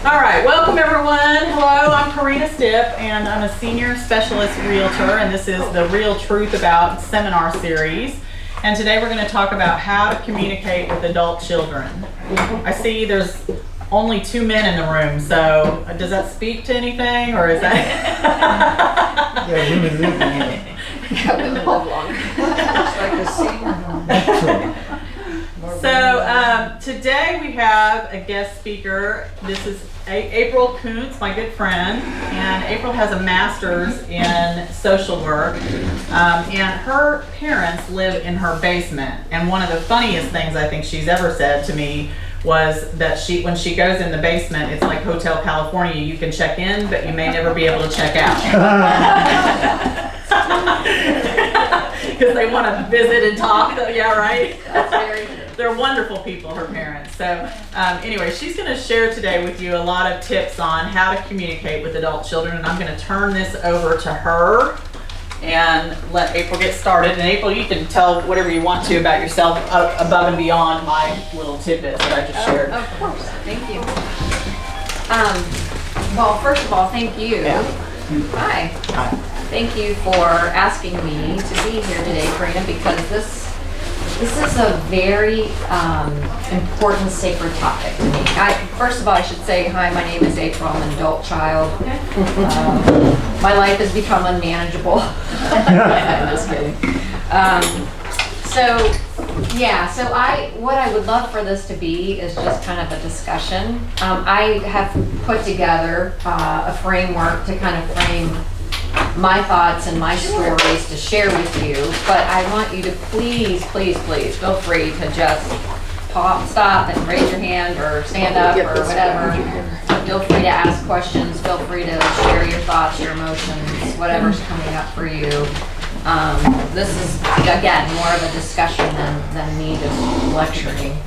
All right, welcome everyone. Hello, I'm Karena Stipp, and I'm a senior specialist realtor, and this is the Real Truth About seminar series. And today we're going to talk about how to communicate with adult children. I see there's only 2 men in the room, so does that speak to anything, or is that? Yeah, women live in Yeah, women live longer. It's like a senior home. So today we have a guest speaker. This is April Kuntz, my good friend, and April has a master's in social work, and her parents live in her basement. And one of the funniest things I think she's ever said to me was that when she goes in the basement, it's like Hotel California. You can check in, but you may never be able to check out. Because they want to visit and talk. Yeah, right? That's very true. They're wonderful people, her parents. So anyway, she's going to share today with you a lot of tips on how to communicate with adult children. And I'm going to turn this over to her and let April get started. And April, you can tell whatever you want to about yourself above and beyond my little tidbits that I just shared. Of course. Thank you. Well, first of all, thank you. Yeah. Hi. Hi. Thank you for asking me to be here today, Karena, because this is a very important, sacred topic to me. First of all, I should say, hi, my name is April. I'm an adult child. My life has become unmanageable. I'm just kidding. What I would love for this to be is just kind of a discussion. I have put together a framework to kind of frame my thoughts and my stories to share with you, but I want you to please feel free to just stop and raise your hand or stand up or whatever. Feel free to ask questions, feel free to share your thoughts, your emotions, whatever's coming up for you. This is, again, more of a discussion than me just lecturing.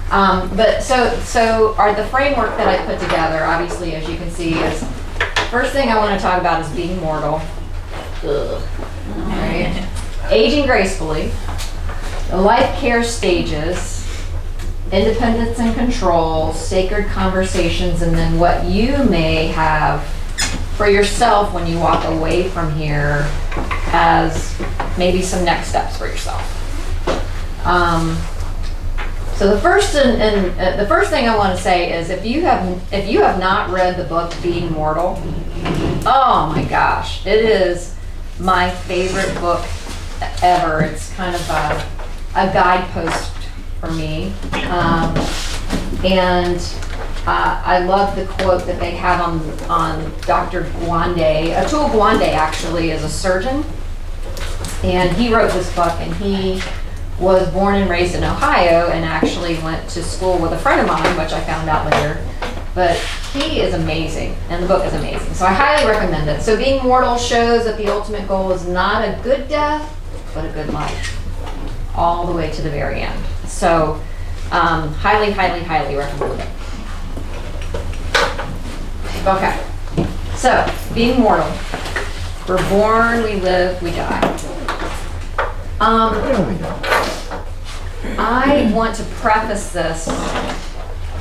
But the framework that I put together, obviously, as you can see, is first thing I want to talk about is being mortal. Ugh. Right. Aging gracefully, the life care stages, independence and control, sacred conversations, and then what you may have for yourself when you walk away from here as maybe some next steps for yourself. So the first thing I want to say is if you have not read the book Being Mortal, oh my gosh, it is my favorite book ever. It's kind of a guidepost for me, and I love the quote that they have on Dr. Gwande. Atul Gwande actually is a surgeon, and he wrote this book, and he was born and raised in Ohio and actually went to school with a friend of mine, which I found out later. But he is amazing, and the book is amazing. So I highly recommend it. So Being Mortal shows that the ultimate goal is not a good death, but a good life, all the way to the very end. So highly recommend it. Okay, so Being Mortal. We're born, we live, we die. I want to preface this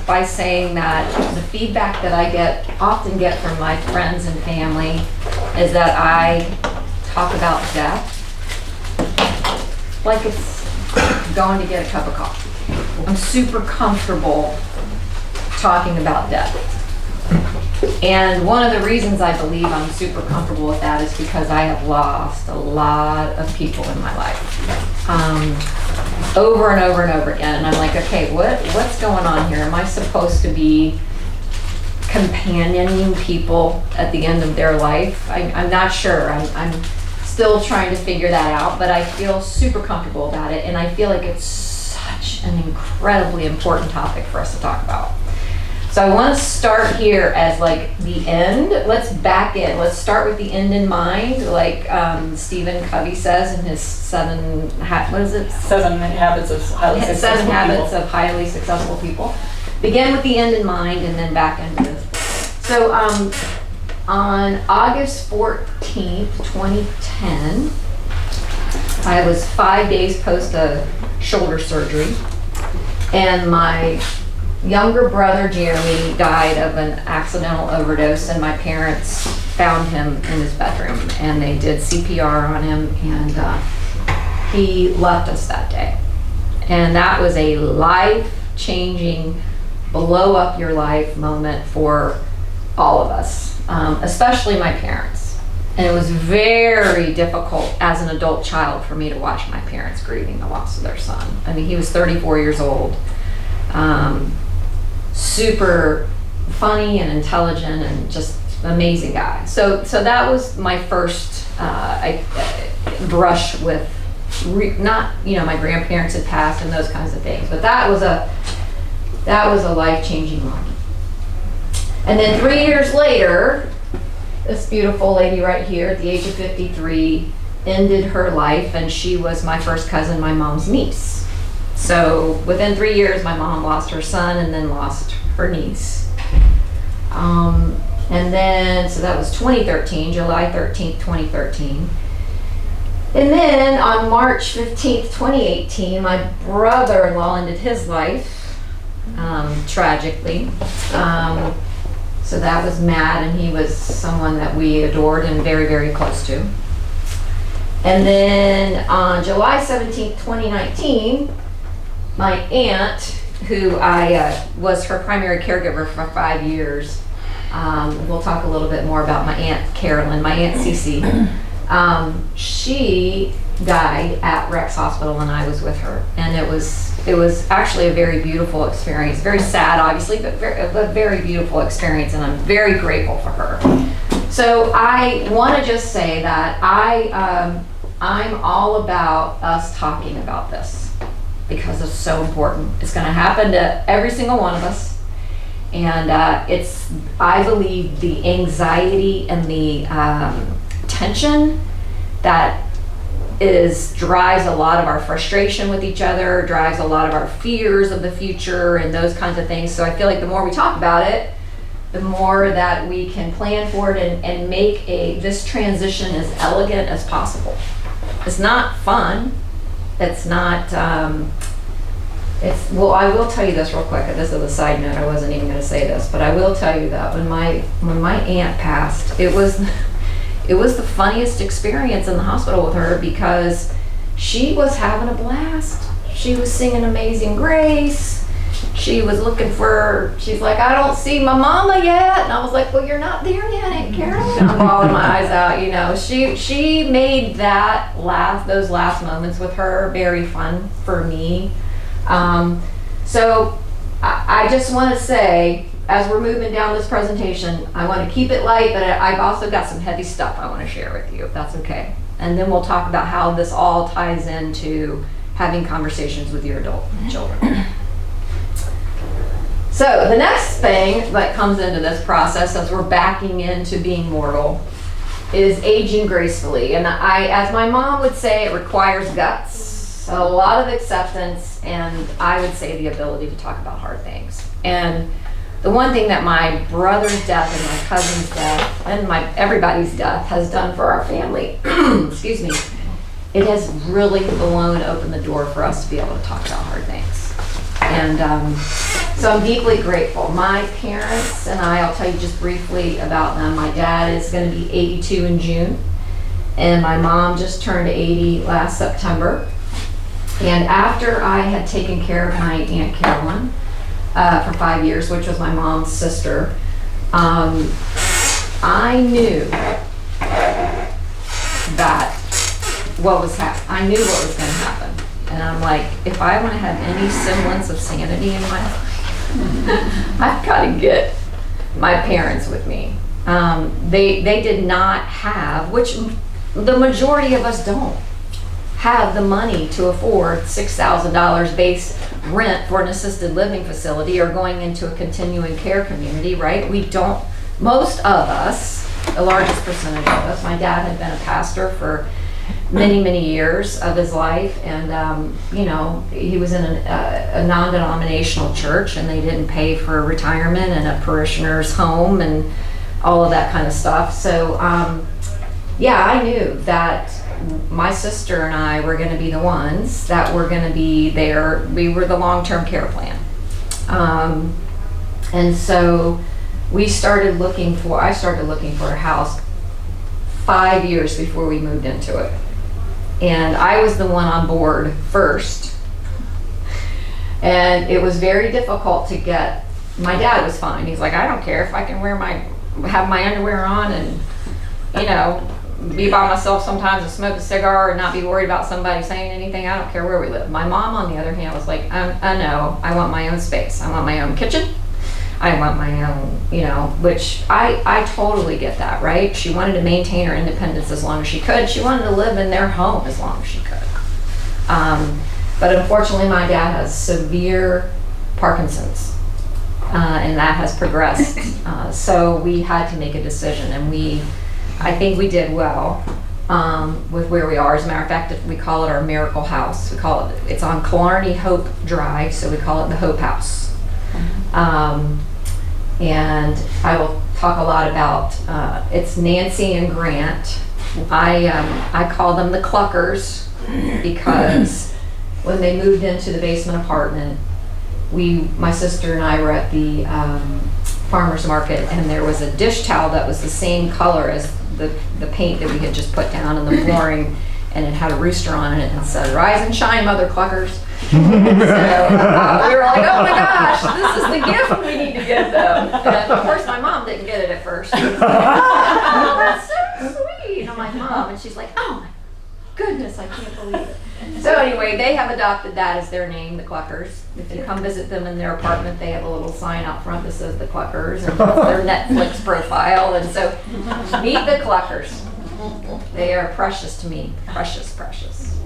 by saying that the feedback that I often get from my friends and family is that I talk about death like it's going to get a cup of coffee. I'm super comfortable talking about death. And one of the reasons I believe I'm super comfortable with that is because I have lost a lot of people in my life. Over and over and over again. And I'm like, okay, what's going on here? Am I supposed to be companioning people at the end of their life? I'm not sure. I'm still trying to figure that out, but I feel super comfortable about it, and I feel like it's such an incredibly important topic for us to talk about. So I want to start here as like the end. Let's back in. Let's start with the end in mind, like Stephen Covey says in his Seven Habits of Highly Successful People. Begin with the end in mind and then back into this. So on August 14th, 2010, I was 5 days post a shoulder surgery, and my younger brother Jeremy died of an accidental overdose, and my parents found him in his bedroom, and they did CPR on him, and he left us that day. And that was a life-changing, blow up your life moment for all of us, especially my parents. And it was very difficult as an adult child for me to watch my parents grieving the loss of their son. I mean, he was 34 years old, super funny and intelligent and just amazing guy. So that was my first brush with, not, my grandparents had passed and those kinds of things, but that was a life-changing moment. And then 3 years later, this beautiful lady right here at the age of 53 ended her life, and she was my first cousin, my mom's niece. So within 3 years, my mom lost her son and then lost her niece. And then, so that was 2013, July 13th, 2013. And then on March 15th, 2018, my brother-in-law ended his life, tragically. So that was Matt, and he was someone that we adored and very, very close to. And then on July 17th, 2019, my aunt, who I was her primary caregiver for 5 years, we'll talk a little bit more about my Aunt Carolyn, my Aunt Cece. She died at Rex Hospital and I was with her. And it was actually a very beautiful experience. Very sad, obviously, but a very beautiful experience, and I'm very grateful for her. So I want to just say that I'm all about us talking about this because it's so important. It's going to happen to every single one of us. And I believe the anxiety and the tension that drives a lot of our frustration with each other, drives a lot of our fears of the future and those kinds of things. So I feel like the more we talk about it, the more that we can plan for it and make this transition as elegant as possible. It's not fun. It's not, well, I will tell you this real quick. This is a side note. I wasn't even going to say this, but I will tell you that when my aunt passed, it was the funniest experience in the hospital with her because she was having a blast. She was singing Amazing Grace. She was she's like, I don't see my mama yet. And I was like, well, you're not there yet, Aunt Carol. And I'm bawling my eyes out, She made those last moments with her very fun for me. So I just want to say, as we're moving down this presentation, I want to keep it light, but I've also got some heavy stuff I want to share with you, if that's okay. And then we'll talk about how this all ties into having conversations with your adult children. So the next thing that comes into this process as we're backing into being mortal is aging gracefully. And as my mom would say, it requires guts, a lot of acceptance, and I would say the ability to talk about hard things. And the one thing that my brother's death and my cousin's death and everybody's death has done for our family, excuse me, it has really blown open the door for us to be able to talk about hard things. And so I'm deeply grateful. My parents and I'll tell you just briefly about them. My dad is going to be 82 in June, and my mom just turned 80 last September. And after I had taken care of my Aunt Carolyn for 5 years, which was my mom's sister, I knew that I knew what was going to happen. And I'm like, if I want to have any semblance of sanity in my life, I've got to get my parents with me. They did not have, which the majority of us don't, have the money to afford $6,000 base rent for an assisted living facility or going into a continuing care community, right? We don't, most of us, the largest percentage of us, my dad had been a pastor for many, many years of his life, and he was in a non-denominational church, and they didn't pay for retirement and a parishioner's home and all of that kind of stuff. So I knew that my sister and I were going to be the ones that were going to be there. We were the long-term care plan. And so I started looking for a house 5 years before we moved into it. And I was the one on board first. And it was very difficult to get, my dad was fine. He's like, I don't care if I can have my underwear on and, be by myself sometimes and smoke a cigar and not be worried about somebody saying anything. I don't care where we live. My mom, on the other hand, was like, I know, I want my own space. I want my own kitchen. I want my own, which I totally get that, right? She wanted to maintain her independence as long as she could. She wanted to live in their home as long as she could. But unfortunately, my dad has severe Parkinson's, and that has progressed. So we had to make a decision, and I think we did well with where we are. As a matter of fact, we call it our miracle house. It's on Killarney Hope Drive, so we call it the Hope House. And I will talk a lot about, it's Nancy and Grant. I call them the Cluckers because when they moved into the basement apartment, my sister and I were at the farmer's market, and there was a dish towel that was the same color as the paint that we had just put down in the flooring, and it had a rooster on it and said, "Rise and shine, Mother Cluckers." So we were like, oh my gosh, this is the gift we need to give them. And of course, my mom didn't get it at first. She was like, oh, that's so sweet. And I'm like, Mom, and she's like, oh my goodness, I can't believe it. So anyway, they have adopted that as their name, the Cluckers. If you come visit them in their apartment, they have a little sign out front that says the Cluckers, and their Netflix profile. And so, meet the Cluckers. They are precious to me, precious, precious.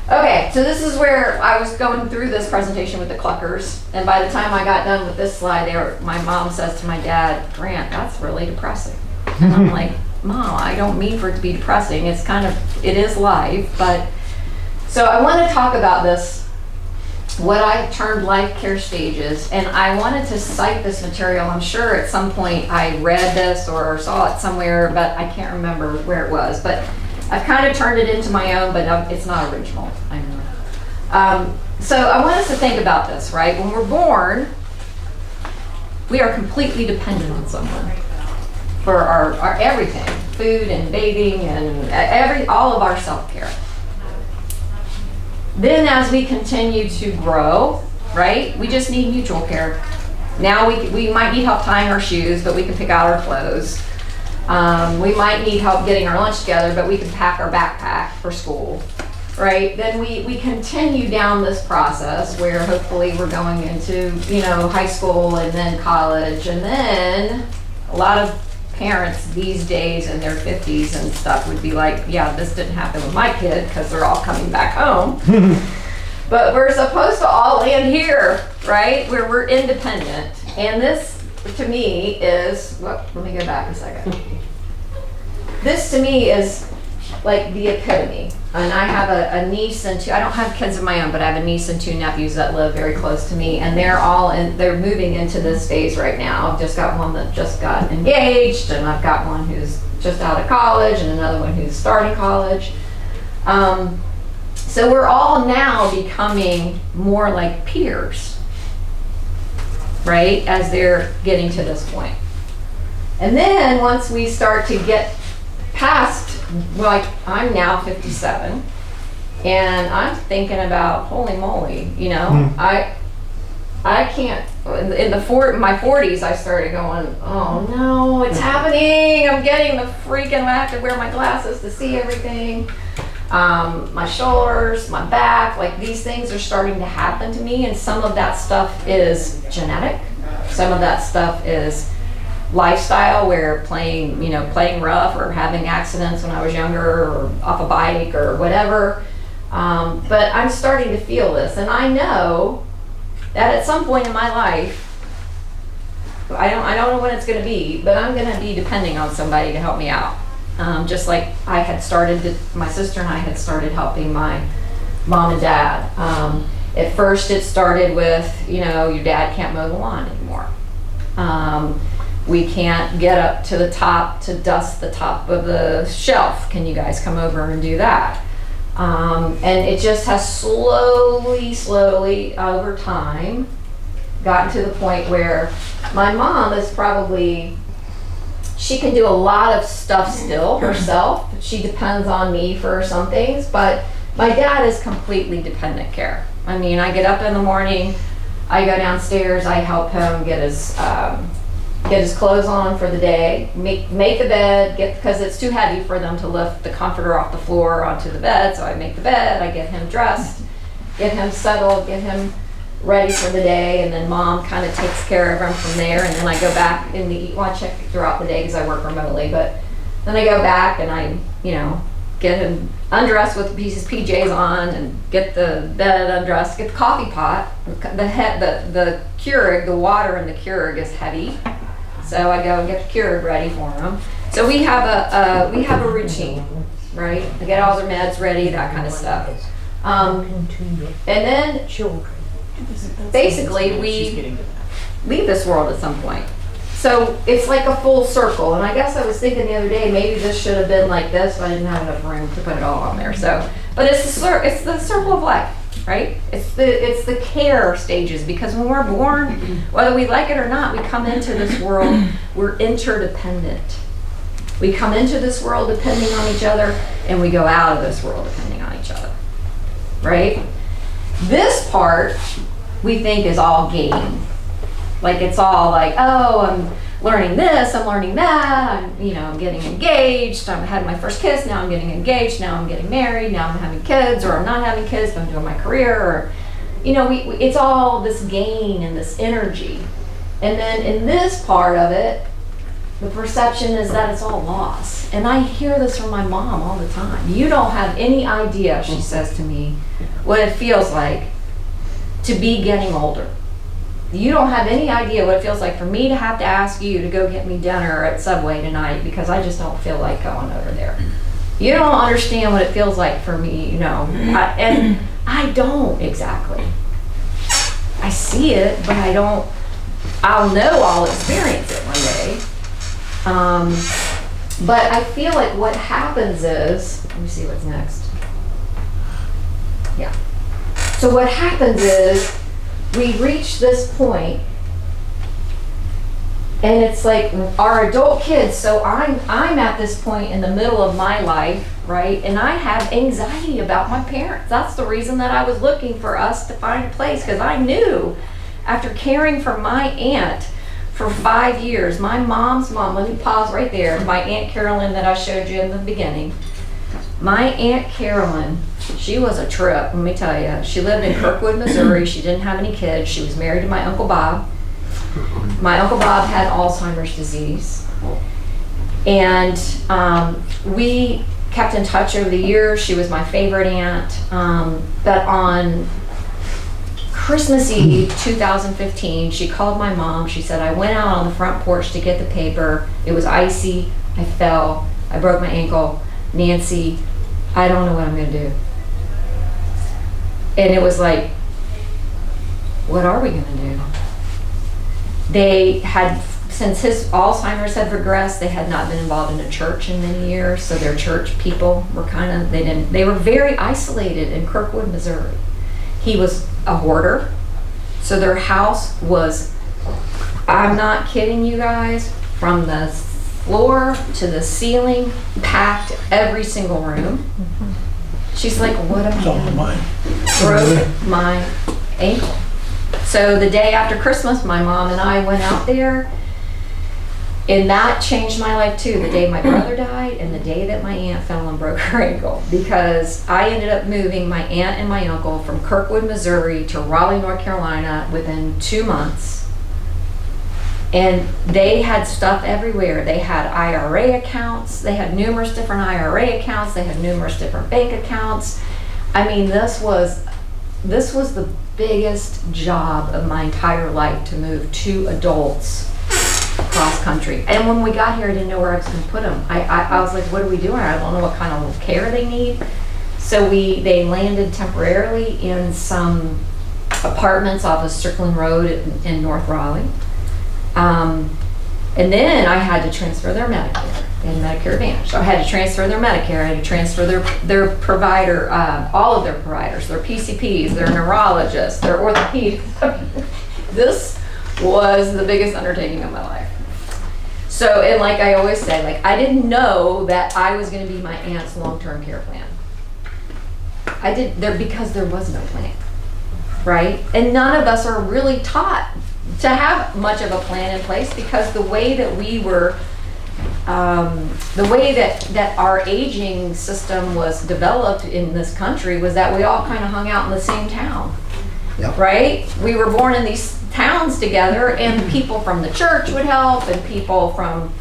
Okay, so this is where I was going through this presentation with the Cluckers, and by the time I got done with this slide, my mom says to my dad, "Grant, that's really depressing." And I'm like, Mom, I don't mean for it to be depressing. It is life, but so I want to talk about this, what I termed life care stages, and I wanted to cite this material. I'm sure at some point I read this or saw it somewhere, but I can't remember where it was. But I've kind of turned it into my own, but it's not original. I know. So I want us to think about this, right? When we're born, we are completely dependent on someone for our everything, food and bathing and all of our self-care. Then as we continue to grow, right, we just need mutual care. Now we might need help tying our shoes, but we can pick out our clothes. We might need help getting our lunch together, but we can pack our backpack for school, right? Then we continue down this process where hopefully we're going into, high school and then college, and then a lot of parents these days in their 50s and stuff would be like, yeah, this didn't happen with my kid because they're all coming back home. But we're supposed to all land here, right? Where we're independent. And this, to me, is, let me go back a second. This, to me, is like the epitome. And I have a niece and I don't have kids of my own, but I have a niece and 2 nephews that live very close to me, and they're moving into this phase right now. I've just got one that just got engaged, and I've got one who's just out of college, and another one who's starting college. So we're all now becoming more like peers, right, as they're getting to this point. And then once we start to get past, like, I'm now 57, and I'm thinking about, holy moly, I can't, in my 40s, I started going, oh no, it's happening, I'm getting the freaking, I have to wear my glasses to see everything. My shoulders, my back, like these things are starting to happen to me, and some of that stuff is genetic, some of that stuff is lifestyle, where playing rough or having accidents when I was younger or off a bike or whatever. But I'm starting to feel this, and I know that at some point in my life, I don't know when it's going to be, but I'm going to be depending on somebody to help me out. Just like my sister and I had started helping my mom and dad. At first it started with, your dad can't mow the lawn anymore. We can't get up to the top to dust the top of the shelf. Can you guys come over and do that? And it just has slowly over time gotten to the point where my mom is probably, she can do a lot of stuff still herself. She depends on me for some things, but my dad is completely dependent care. I mean, I get up in the morning, I go downstairs, I help him get his clothes on for the day, make the bed, because it's too heavy for them to lift the comforter off the floor onto the bed, so I make the bed, I get him dressed, get him settled, get him ready for the day, and then mom kind of takes care of him from there, and then I go back in the, well, I check throughout the day because I work remotely, but then I go back and I, get him undressed with his PJs on and get the bed undressed, get the coffee pot, the Keurig, the water in the Keurig is heavy, so I go and get the Keurig ready for him. So we have a routine, right? I get all their meds ready, that kind of stuff. And then basically we leave this world at some point. So it's like a full circle, and I guess I was thinking the other day, maybe this should have been like this, but I didn't have enough room to put it all on there. So, but it's the circle of life, right? It's the care stages, because when we're born, whether we like it or not, we come into this world, we're interdependent. We come into this world depending on each other, and we go out of this world depending on each other, right? This part we think is all game. Like it's all like, oh, I'm learning this, I'm learning that, I'm getting engaged, I had my first kiss, now I'm getting engaged, now I'm getting married, now I'm having kids, or I'm not having kids, but I'm doing my career, or, it's all this gain and this energy. And then in this part of it, the perception is that it's all loss. And I hear this from my mom all the time. You don't have any idea, she says to me, what it feels like to be getting older. You don't have any idea what it feels like for me to have to ask you to go get me dinner at Subway tonight because I just don't feel like going over there. You don't understand what it feels like for me, and I don't exactly. I see it, but I'll know I'll experience it one day. But I feel like what happens is, let me see what's next. Yeah. So what happens is, we reach this point, and it's like our adult kids. So I'm at this point in the middle of my life, right? And I have anxiety about my parents. That's the reason that I was looking for us to find a place, because I knew after caring for my aunt for 5 years, my mom's mom, let me pause right there, my Aunt Carolyn that I showed you in the beginning. My Aunt Carolyn, she was a trip, let me tell you. She lived in Kirkwood, Missouri. She didn't have any kids. She was married to my Uncle Bob. My Uncle Bob had Alzheimer's disease. And we kept in touch over the years. She was my favorite aunt. But on Christmas Eve 2015, she called my mom. She said, I went out on the front porch to get the paper. It was icy. I fell. I broke my ankle. Nancy, I don't know what I'm going to do. And it was like, what are we going to do? They had, since his Alzheimer's had progressed, they had not been involved in a church in many years, so their church people were they were very isolated in Kirkwood, Missouri. He was a hoarder, so their house was, I'm not kidding you guys, from the floor to the ceiling, packed every single room. She's like, what am I doing? Broke my ankle. So the day after Christmas, my mom and I went out there, and that changed my life too. The day my brother died and the day that my aunt fell and broke her ankle, because I ended up moving my aunt and my uncle from Kirkwood, Missouri to Raleigh, North Carolina within 2 months. And they had stuff everywhere. They had IRA accounts. They had numerous different IRA accounts. They had numerous different bank accounts. I mean, this was the biggest job of my entire life, to move 2 adults cross country. And when we got here, I didn't know where I was going to put them. I was like, what are we doing? I don't know what kind of care they need. So they landed temporarily in some apartments off of Strickland Road in North Raleigh. And then I had to transfer their Medicare and Medicare Advantage. So I had to transfer their Medicare, I had to transfer their provider, all of their providers, their PCPs, their neurologists, their orthopedists. This was the biggest undertaking of my life. So, and like I always say, like I didn't know that I was going to be my aunt's long-term care plan. I did there because there was no plan, right? And none of us are really taught to have much of a plan in place, because the way that we were, the way that our aging system was developed in this country was that we all kind of hung out in the same town. Yep. Right? We were born in these towns together, and people from the church would help, and people from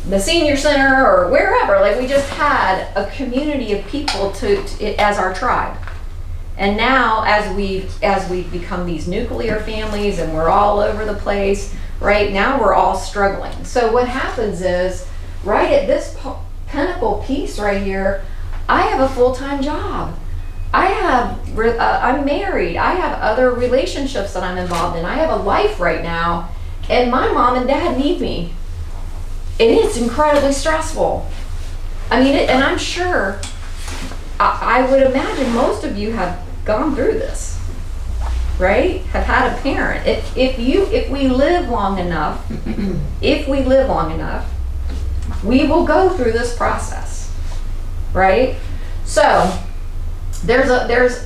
the senior center or wherever. Like, we just had a community of people as our tribe. And now, as we've become these nuclear families and we're all over the place, right now we're all struggling. So what happens is, right at this pinnacle piece right here, I have a full-time job. I'm married. I have other relationships that I'm involved in. I have a life right now, and my mom and dad need me. And it's incredibly stressful. I mean, and I'm sure, I would imagine most of you have gone through this, right? Have had a parent. If we live long enough, we will go through this process, right? So there's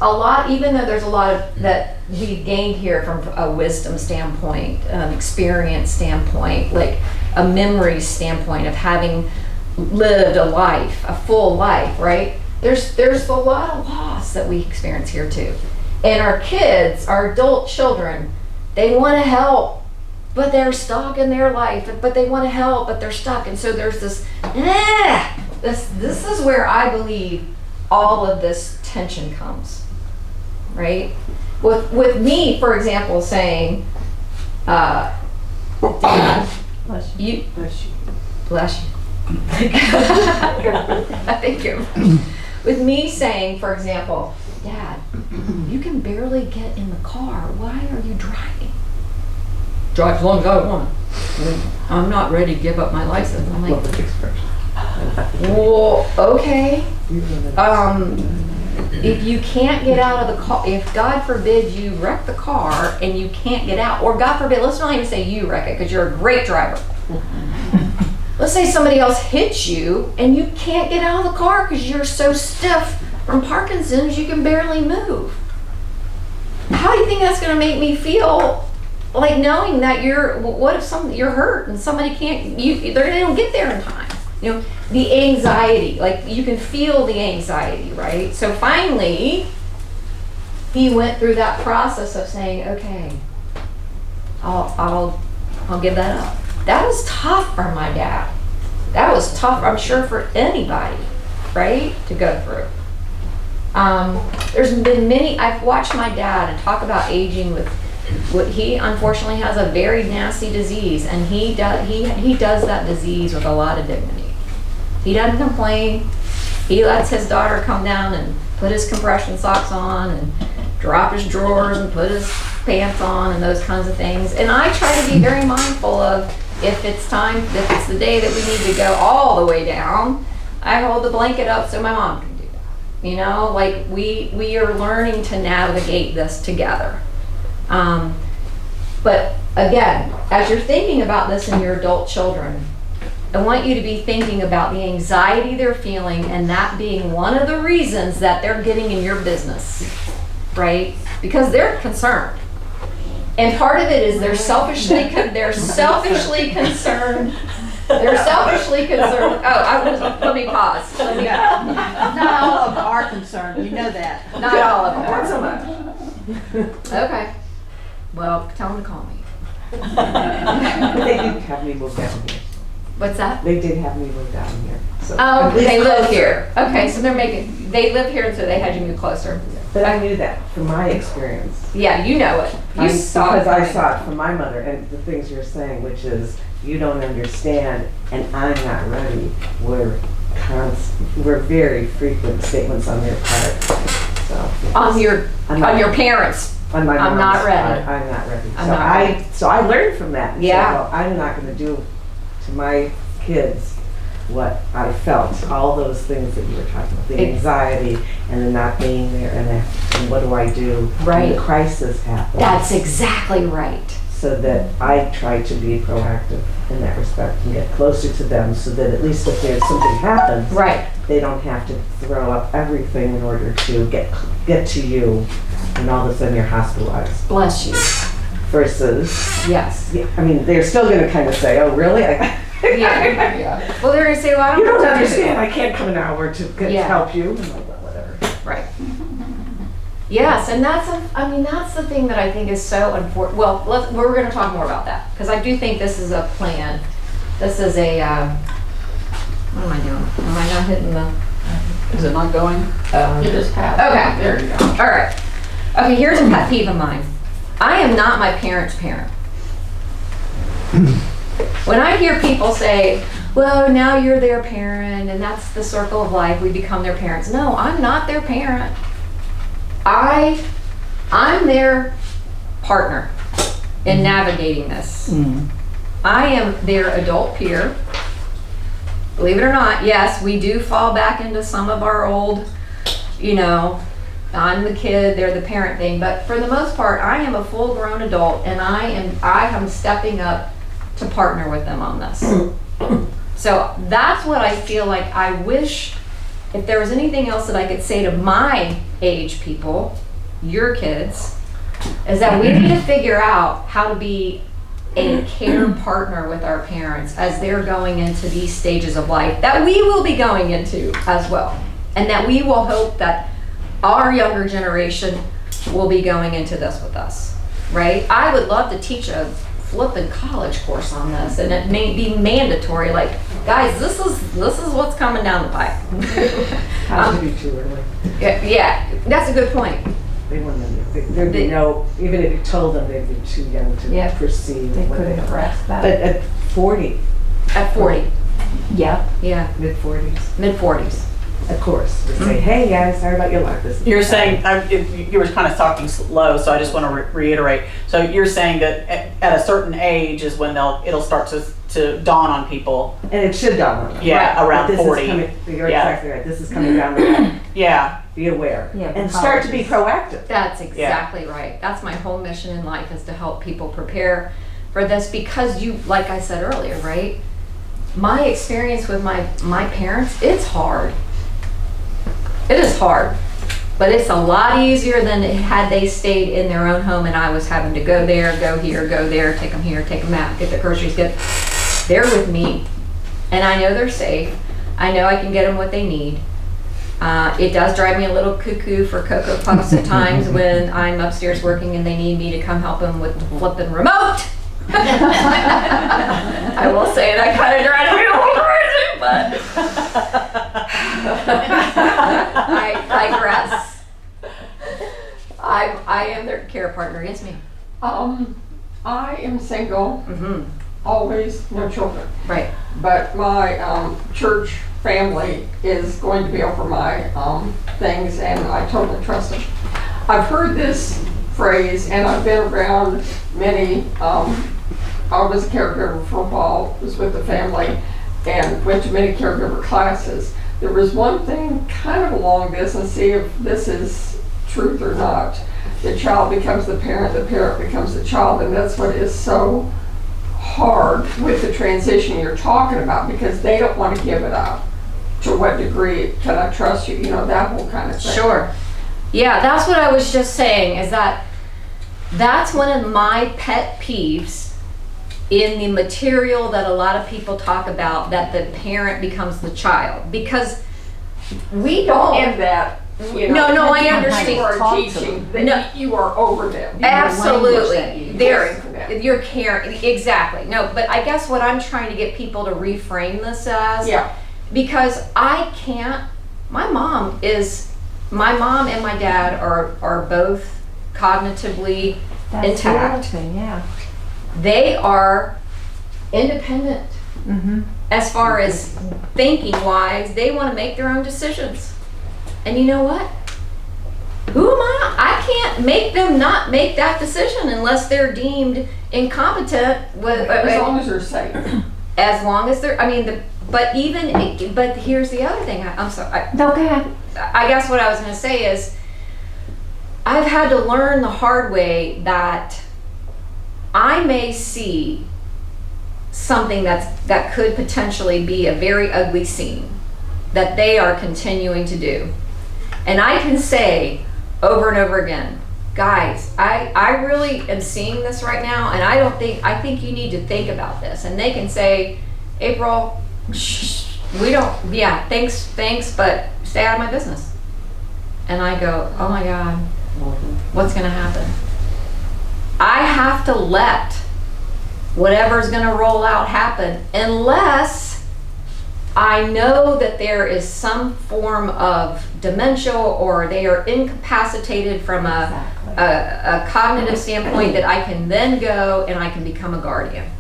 a lot, even though there's a lot of that we've gained here from a wisdom standpoint, experience standpoint, like a memory standpoint of having lived a life, a full life, right? There's a lot of loss that we experience here too. And our kids, our adult children, they want to help, but they're stuck in their life, but they want to help, but they're stuck. And so there's this is where I believe all of this tension comes, right? With me, for example, saying, Dad, Bless you. bless you. Thank you. With me saying, for example, Dad, you can barely get in the car. Why are you driving? Drive as long as I want. I'm not ready to give up my license. I'm like, well, okay. If you can't get out of the car, if God forbid you wreck the car and you can't get out, or God forbid, let's not even say you wreck it because you're a great driver. Let's say somebody else hits you and you can't get out of the car because you're so stiff from Parkinson's you can barely move. How do you think that's going to make me feel? Like knowing that what if you're hurt and somebody can't, they don't get there in time. You know, the anxiety, like you can feel the anxiety, right? So finally, he went through that process of saying, okay, I'll give that up. That was tough for my dad. That was tough, I'm sure, for anybody, right, to go through. There's been many, I've watched my dad and talk about aging with what he unfortunately has a very nasty disease, and he does that disease with a lot of dignity. He doesn't complain. He lets his daughter come down and put his compression socks on and drop his drawers and put his pants on and those kinds of things. And I try to be very mindful of if it's the day that we need to go all the way down, I hold the blanket up so my mom can do that. You know, like we are learning to navigate this together. But again, as you're thinking about this in your adult children, I want you to be thinking about the anxiety they're feeling, and that being one of the reasons that they're getting in your business, right? Because they're concerned. And part of it is they're selfishly concerned. They're selfishly concerned. Oh, let me pause. Not all of them are concerned, we know that. Not all of them. Not so much. Okay. Well, tell them to call me. They did have me move down here. What's that? They did have me move down here. So Oh, at least they live closer. here. Okay, so they live here, so they had you move closer. But I knew that from my experience. Yeah, you know it. You saw it. Because I coming. saw it from my mother, and the things you're saying, which is you don't understand, and I'm not ready, were very frequent statements on their part. So On your parents. on my I'm mom's not ready. part, I'm not ready. I'm not ready. So I learned from that. And Yeah. said, well, I'm not going to do to my kids what I felt, all those things that you were talking about, the anxiety and the not being there, and what do I do Right. when the crisis happens? That's exactly right. so that I try to be proactive in that respect and get closer to them so that at least if there's something happens, Right. they don't have to throw up everything in order to get to you and all of a sudden you're hospitalized. Bless you. Versus, Yes. yeah, I mean, they're still gonna kind of say, oh, really? Yeah. Well, they're gonna say, well, I You don't don't know. understand, I can't come an hour to Yeah. help you. I'm like, well, whatever. Right. Yes, and that's the thing that I think is so unfortunate. Well, we're going to talk more about that because I do think this is a plan. This is a, what am I doing? Am I not hitting the? Is it not going? You just have. Okay. There you go. All right. Okay, here's a pet peeve of mine. I am not my parents' parent. When I hear people say, well, now you're their parent and that's the circle of life, we become their parents. No, I'm not their parent. I'm their partner in navigating this. I am their adult peer. Believe it or not, yes, we do fall back into some of our old, I'm the kid, they're the parent thing, but for the most part, I am a full-grown adult and I am stepping up to partner with them on this. So that's what I feel like I wish, if there was anything else that I could say to my age people, your kids, is that we need to figure out how to be a care partner with our parents as they're going into these stages of life that we will be going into as well. And that we will hope that our younger generation will be going into this with us, right? I would love to teach a flipping college course on this, and it may be mandatory. Like, guys, this is what's coming down the pipe. How to be too early. Yeah, that's a good point. They wouldn't. There'd be no. Even if you told them, they'd be too young to perceive. They what couldn't they- grasp that. But at 40, At 40, Yeah. yeah, mid 40s, mid 40s. of course, they say, "Hey guys, sorry about your luck." This You're saying, you were kind of talking slow, so I just want to reiterate. So you're saying that at a certain age is when it'll start to dawn on people. and it should dawn on them. Yeah, But around this 40. Is coming, you're Yeah. exactly right. This is coming down the pipe. Yeah, Be aware Yeah, and start to be proactive. That's exactly right. That's my whole mission in life, is to help people prepare for this, because like I said earlier, right? My experience with my parents, it's hard. It is hard, but it's a lot easier than had they stayed in their own home and I was having to go there, go here, go there, take them here, take them out, get the groceries, they're with me. And I know they're safe. I know I can get them what they need. It does drive me a little cuckoo for Cocoa Puffs at times when I'm upstairs working and they need me to come help them with the flipping remote. I will say that kind of drives me a little crazy, but I digress. I am their care partner. Yes, ma'am. I am single, Mm-hmm. always, no children. Right. But my church family is going to be over my things, and I totally trust them. I've heard this phrase, and I've been around many. I was a caregiver for a while, was with the family, and went to many caregiver classes. There was one thing kind of along this, and see if this is truth or not. The child becomes the parent becomes the child, and that's what is so hard with the transition you're talking about, because they don't want to give it up. To what degree can I trust you? That whole kind of thing. Sure. Yeah, that's what I was just saying, is that's one of my pet peeves in the material that a lot of people talk about, that the parent becomes the child, because we Don't don't. end that. No, I understand. You are teaching that No. you are over them. Absolutely. Caring for them. You're caring, exactly. No, but I guess what I'm trying to get people to reframe this as, Yeah. because I can't, my mom and my dad are both cognitively intact. Thing, yeah. They are independent as far as thinking wise. They want to make their own decisions. And you know what? Who am I? I can't make them not make that decision unless they're deemed incompetent. As long as they're safe. As long as they're, but here's the other thing. I'm sorry. No, go ahead. I guess what I was going to say is, I've had to learn the hard way that I may see something that could potentially be a very ugly scene that they are continuing to do. And I can say over and over again, guys, I really am seeing this right now, and I think you need to think about this. And they can say, April, shh, we don't, yeah, thanks, but stay out of my business. And I go, oh my God, what's gonna happen? I have to let whatever's gonna roll out happen unless I know that there is some form of dementia or they are incapacitated from a cognitive standpoint that I can then go and I can become a guardian.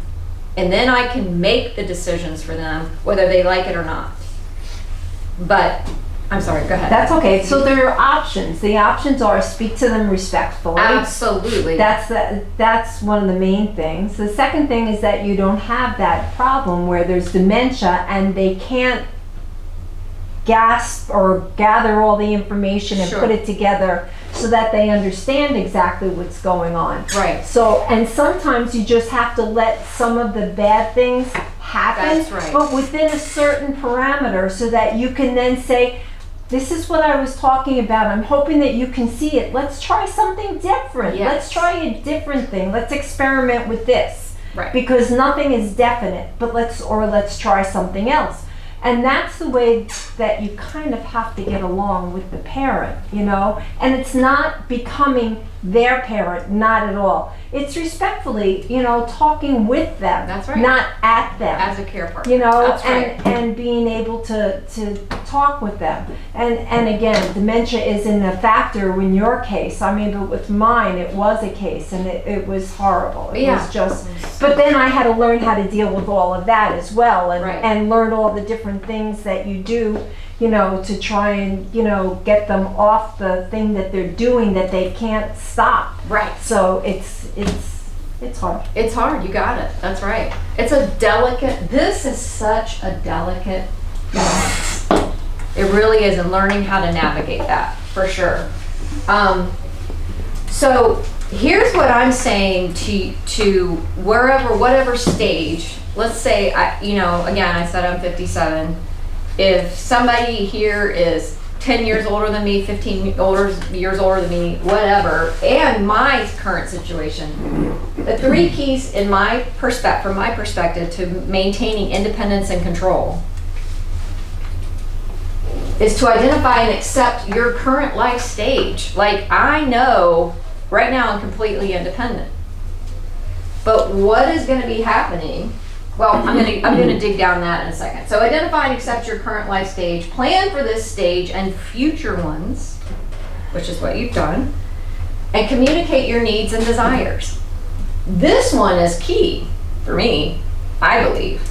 And then I can make the decisions for them, whether they like it or not. But, I'm sorry, go ahead. That's okay. So there are options. The options are speak to them respectfully. Absolutely. That's one of the main things. The second thing is that you don't have that problem where there's dementia and they can't grasp or gather all the information and Sure. put it together so that they understand exactly what's going on. Right. So, and sometimes you just have to let some of the bad things happen, That's right. but within a certain parameter so that you can then say, this is what I was talking about. I'm hoping that you can see it. Let's try something different. Yes. Let's try a different thing. Let's experiment with this. Right. Because nothing is definite, but let's try something else. And that's the way that you kind of have to get along with the parent, you know? And it's not becoming their parent, not at all. It's respectfully, you know, talking with them. That's right. Not at them. As a care partner. You know, That's right. and being able to talk with them. And again, dementia isn't a factor in your case. I mean, but with mine, it was a case, and it was horrible. It Yeah. was just, but then I had to learn how to deal with all of that as well, and, Right. and learn all the different things that you do, you know, to try and, you know, get them off the thing that they're doing that they can't stop. Right. So it's hard. It's hard, you got it. That's right. It's a delicate, this is such a delicate balance. It really is, and learning how to navigate that, for sure. So here's what I'm saying to whatever stage, let's say, you know, again, I said I'm 57. If somebody here is 10 years older than me, 15 years older than me, whatever, and my current situation, the three keys from my perspective to maintaining independence and control is to identify and accept your current life stage. Like, I know right now I'm completely independent, but what is going to be happening? Well, I'm gonna dig down that in a second. So identify and accept your current life stage, plan for this stage and future ones, which is what you've done, and communicate your needs and desires. This one is key for me, I believe.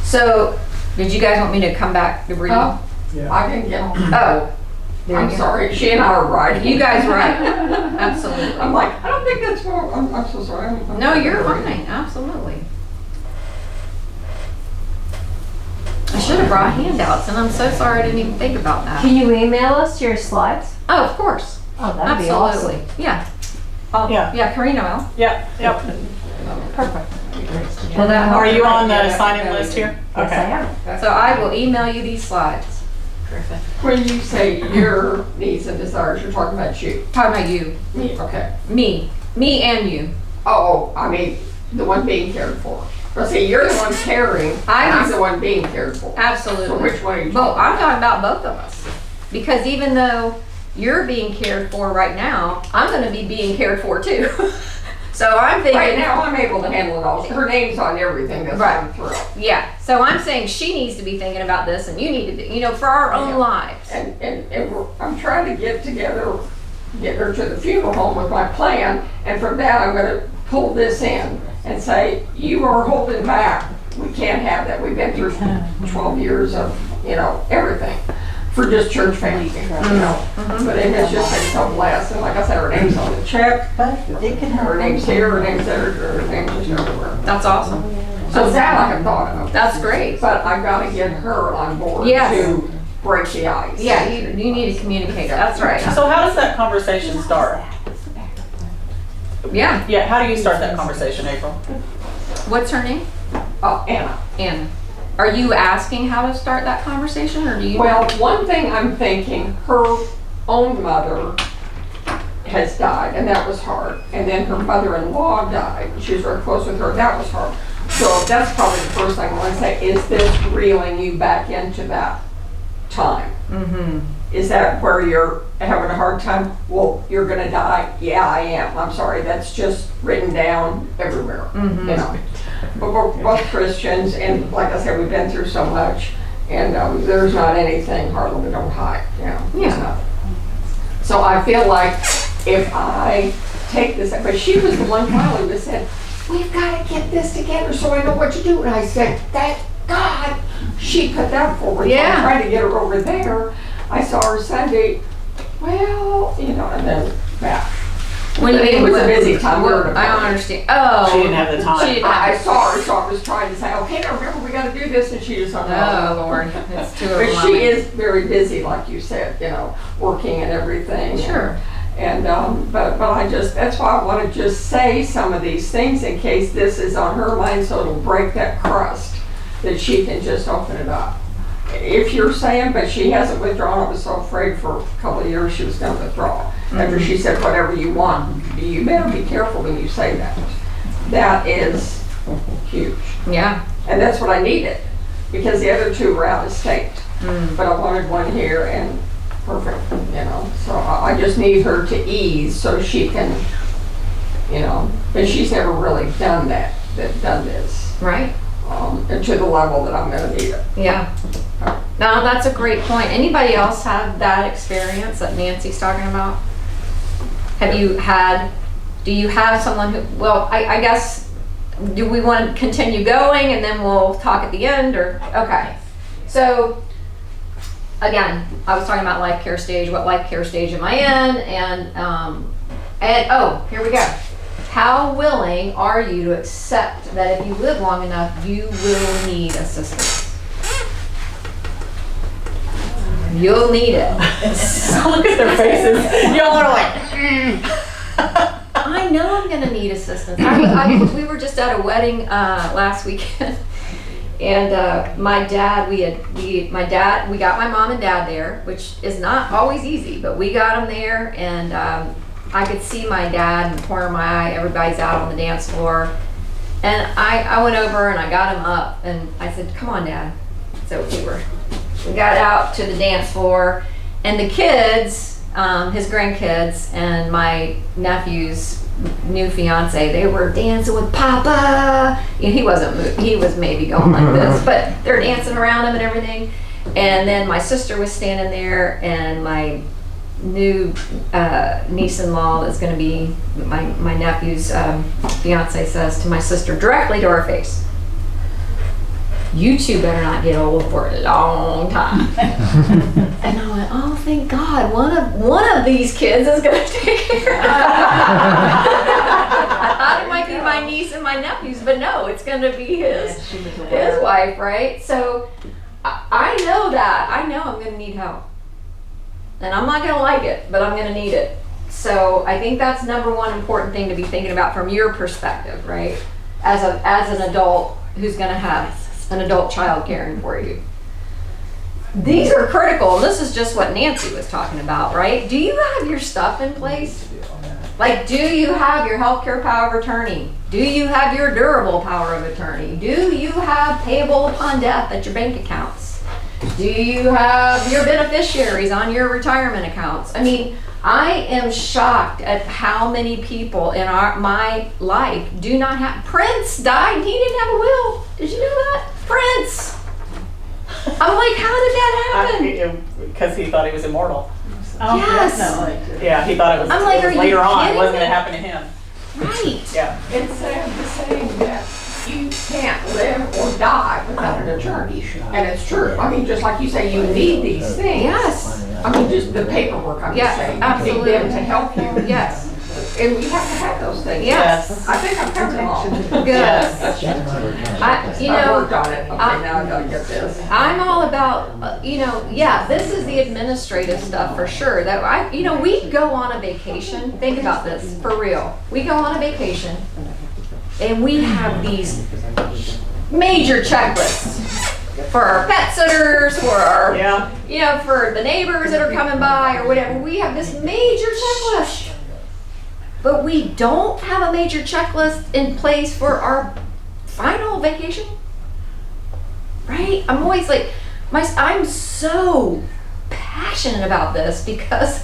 So, did you guys want me to come back to read? Oh, I can get on. Oh, there I'm you go. sorry, she and I are riding. You guys right. Absolutely. I'm like, I don't think that's what, I'm so sorry. I'm No, you're fine. Absolutely. I should have brought handouts, and I'm so sorry I didn't even think about that. Can you email us your slides? Oh, of course. Oh, that'd be awesome. Absolutely. Yeah. Yeah. Karina will. Yep. Perfect. Well, that Are you on Yeah, the that- sign-in that list is here? Yes, I Okay. am. So I will email you these slides. Perfect. When you say your needs and desires, you're talking about you. Talking about you. Me, okay. Me and you. Oh, I mean, the one being cared for. Well, see, you're the one caring, I'm the one being cared for. Absolutely. So which one are you Well, talking I'm talking about both of us. Because even though you're being cared for right now, I'm going to be being cared for too. So I'm thinking. Right now, I'm able to handle it all. Her name's on everything that's Right. I'm through. Yeah. So I'm saying she needs to be thinking about this, and you need to, you know, for our own Yeah. lives. I'm trying to get her to the funeral home with my plan, and from that, I'm gonna pull this in and say, you are holding back. We can't have that. We've been through 12 years of, you know, everything for just church family, you know. But it has just been so blessed, and like I said, her name's on the check, But it can her name's here, her name's there, her name's just everywhere. That's awesome. So that I have thought of. That's great. But I've gotta get her on board Yes. to break the ice. Yeah, you need to communicate. That's right. So how does that conversation start? Yeah. Yeah, how do you start that conversation, April? What's her name? Anna. Anna. Are you asking how to start that conversation, or do you? Well, one thing I'm thinking, her own mother has died, and that was hard. And then her mother-in-law died. She was very close with her. That was hard. So that's probably the first thing I want to say. Is this reeling you back into that time? Mm-hmm. Is that where you're having a hard time? Well, you're gonna die. Yeah, I am. I'm sorry. That's just written down everywhere. Mm-hmm. You know. But we're both Christians, and like I said, we've been through so much, and there's not anything hardly we don't hide. You know. There's Yeah. nothing. So I feel like if I take this, but she was the one finally that said, "We've got to get this together so I know what to do." And I said, "Thank God she put that forward." Yeah. So I tried to get her over there. I saw her Sunday. Well, you know, and then back. When you But it mean was a busy time. We were at a I don't party. understand. Oh. She didn't have the time. She didn't I have. saw her, so I was trying to say, "Okay, now remember we got to do this," and she just hung on. Oh Lord, it's too But overwhelming. she is very busy, like you said, you know, working and everything. Sure. And but I just, that's why I want to just say some of these things in case this is on her mind, so it'll break that crust, that she can just open it up. If you're saying, but she hasn't withdrawn, I was so afraid for a couple of years she was going to withdraw. After she said, "Whatever you want," you better be careful when you say that. That is huge. Yeah. And that's what I needed, because the other two were out of state. But I wanted one here, and perfect, you know. So I just need her to ease so she can, you know, but she's never really done done this Right. and to the level that I'm going to need it. Yeah. No, that's a great point. Anybody else have that experience that Nancy's talking about? Do you have someone who, well, I guess, do we want to continue going and then we'll talk at the end, or, okay. So, again, I was talking about life care stage, what life care stage am I in, and oh, here we go. How willing are you to accept that if you live long enough, you will need assistance? You'll need it. Look at their faces. Y'all are like, I know I'm gonna need assistance. We were just at a wedding last weekend, and my dad, we got my mom and dad there, which is not always easy, but we got them there, and I could see my dad in the corner of my eye. Everybody's out on the dance floor, and I went over and I got him up, and I said, "Come on, Dad." So we got out to the dance floor, and the kids, his grandkids, and my nephew's new fiance, they were dancing with Papa. And he was maybe going like this, but they're dancing around him and everything. And then my sister was standing there, and my new niece-in-law that's going to be my nephew's fiance says to my sister directly to her face, "You two better not get old for a long time." And I went, "Oh, thank God, one of these kids is going to take care of it." I thought it might be my niece and my nephews, but no, it's going to be his wife, right? So I know that. I know I'm going to need help. And I'm not going to like it, but I'm going to need it. So I think that's number one important thing to be thinking about from your perspective, right? As an adult who's going to have an adult child caring for you. These are critical, and this is just what Nancy was talking about, right? Do you have your stuff in place? Like, do you have your healthcare power of attorney? Do you have your durable power of attorney? Do you have payable upon death at your bank accounts? Do you have your beneficiaries on your retirement accounts? I mean, I am shocked at how many people in my life do not have. Prince died and he didn't have a will. Did you know that? Prince. I'm like, how did that happen? Because he thought he was immortal. Yes. No, yeah, he thought it was, I'm like, it was are you later on. It kidding wasn't going me? to happen to him. Right. Yeah. It's sad to say that you can't live or die without an attorney. And it's true. I mean, just like you say, you need these things. Yes. I mean, just the paperwork, I'm Yeah, just saying. absolutely. You need them to help you. Yes. and we have to have those things. Yes. I think I've covered them all. Good. Yes. You I know, worked on it. Okay, now I gotta get this. I'm all about, yeah, this is the administrative stuff for sure. That we go on a vacation. Think about this, for real. We go on a vacation and we have these major checklists for our pet sitters, for our, for the neighbors that are coming by or whatever. We have this major checklist. But we don't have a major checklist in place for our final vacation. Right? I'm always like, I'm so passionate about this because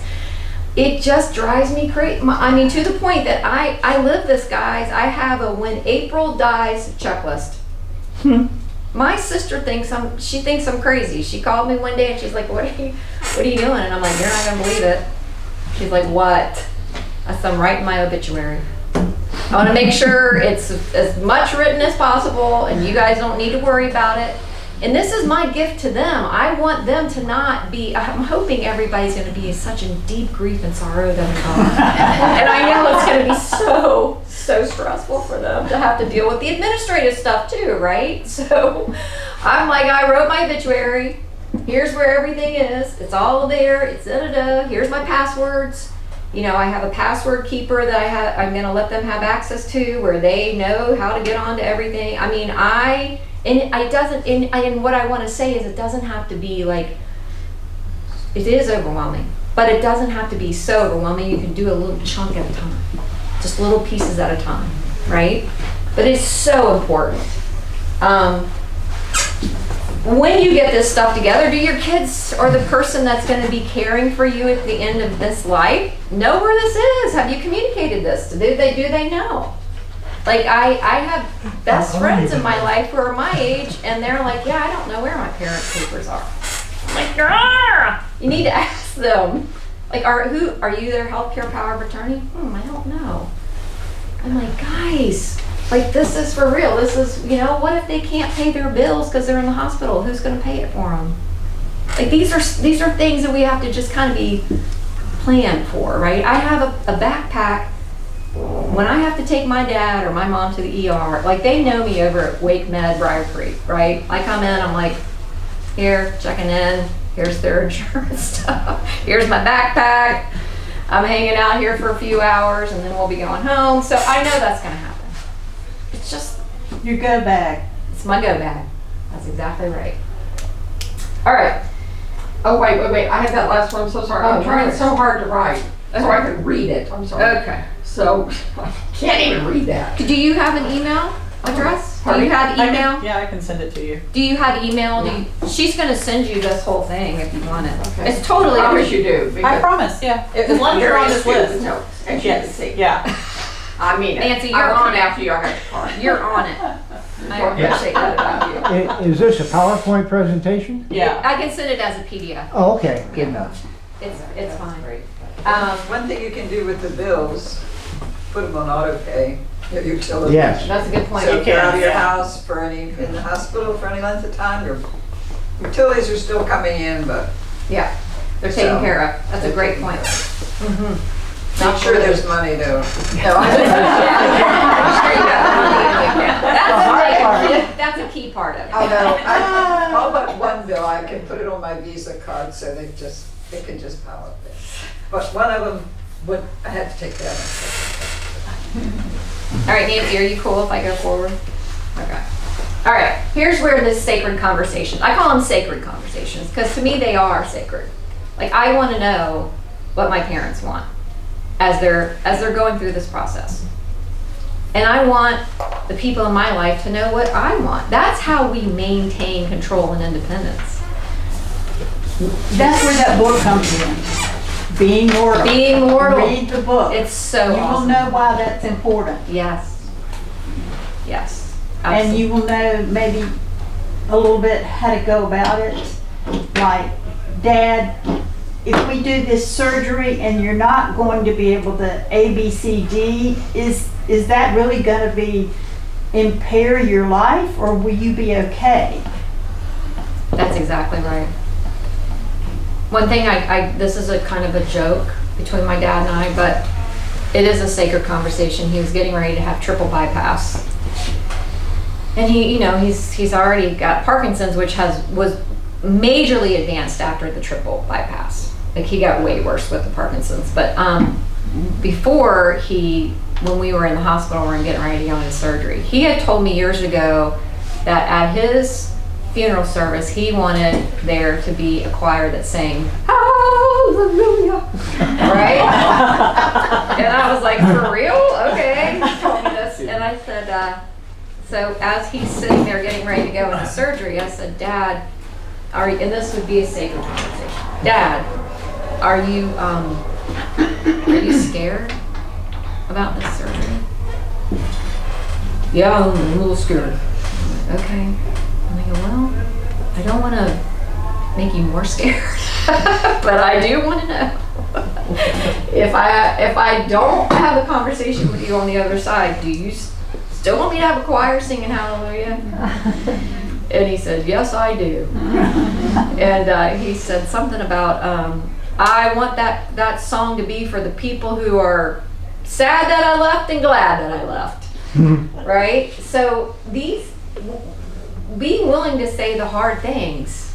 it just drives me crazy. I mean, to the point that I live this, guys. I have a when April dies checklist. My sister thinks I'm crazy. She called me one day and she's like, what are you doing? And I'm like, you're not gonna believe it. She's like, what? I said, I'm writing my obituary. I want to make sure it's as much written as possible and you guys don't need to worry about it. And this is my gift to them. I want them to not be, I'm hoping everybody's going to be such in deep grief and sorrow that and I know it's going to be so stressful for them to have to deal with the administrative stuff too, right? So I'm like, I wrote my obituary. Here's where everything is. It's all there. It's da-da-da. Here's my passwords. I have a password keeper that I'm going to let them have access to where they know how to get onto everything. I mean, and what I want to say is it doesn't have to be like, it is overwhelming, but it doesn't have to be so overwhelming. You can do a little chunk at a time, just little pieces at a time, right? But it's so important. When you get this stuff together, do your kids or the person that's going to be caring for you at the end of this life know where this is? Have you communicated this? Do they know? Like I have best friends in my life who are my age and they're like, yeah, I don't know where my parent papers are. I'm like, Grr! You need to ask them. Like, are you their healthcare power of attorney? I don't know. I'm like, guys, like this is for real. This is, what if they can't pay their bills because they're in the hospital? Who's going to pay it for them? Like these are things that we have to just kind of be planned for, right? I have a backpack. When I have to take my dad or my mom to the ER, like they know me over at Wake Med Briar Creek, right? I come in, I'm like, here, checking in. Here's their insurance stuff. Here's my backpack. I'm hanging out here for a few hours and then we'll be going home. So I know that's going to happen. It's just Your go bag. It's my go bag. That's exactly right. All right. Oh, wait. I had that last one. I'm so sorry. I'm trying so hard to write so I can read it. I'm sorry. Okay. So I can't even read that. Do you have an email address? Do Pardon? you have email? I can send it to you. Do you have email? She's going to send you this whole thing if you want it. Okay. It's totally I up promise to you do. I promise, yeah. As long as you're on this list. No, and you can see. Yeah. I mean it. Nancy, you're I on want it. after you. I got the card. You're on it. I appreciate that about you. Is this a PowerPoint presentation? Yeah. I can send it as a PDF. Oh, okay, good enough. It's fine. One thing you can do with the bills, put them on auto pay, your utilities. Yes. That's a good point. So if you're out of your Yeah. house for in the hospital for any length of time, your utilities are still coming in, but Yeah, they're taken So, care of. That's a great point. make sure there's money though. No, I'm sure you got money in the account. That's a key part of it. Although, all but one bill, I can put it on my Visa card so they can just pile up there. But one of them, I had to take that one. All right, Nancy, are you cool if I go forward? Okay. All right, here's where this sacred conversation, I call them sacred conversations because to me they are sacred. Like I want to know what my parents want as they're going through this process. And I want the people in my life to know what I want. That's how we maintain control and independence. That's where that book comes in. Being mortal. Being mortal. Read the book. It's so You will awesome. know why that's important. Yes. Yes. And you will know maybe a little bit how to go about it. Like, Dad, if we do this surgery and you're not going to be able to A, B, C, D, is that really going to be impair your life or will you be okay? That's exactly right. One thing this is a kind of a joke between my dad and I, but it is a sacred conversation. He was getting ready to have triple bypass. And he's already got Parkinson's, which was majorly advanced after the triple bypass. Like, he got way worse with the Parkinson's. But before when we were in the hospital and getting ready to go into surgery, he had told me years ago that at his funeral service, he wanted there to be a choir that sang Hallelujah, right? And I was like, for real? Okay. He told me this, and I said, so as he's sitting there getting ready to go into surgery, I said, Dad, and this would be a sacred conversation. Dad, are you scared about this surgery? Yeah, I'm a little scared. Okay. And I go, well, I don't want to make you more scared, but I do want to know if I don't have a conversation with you on the other side, do you still want me to have a choir singing Hallelujah? And he said, yes, I do. And he said something about, I want that song to be for the people who are sad that I left and glad that I left. Right? So being willing to say the hard things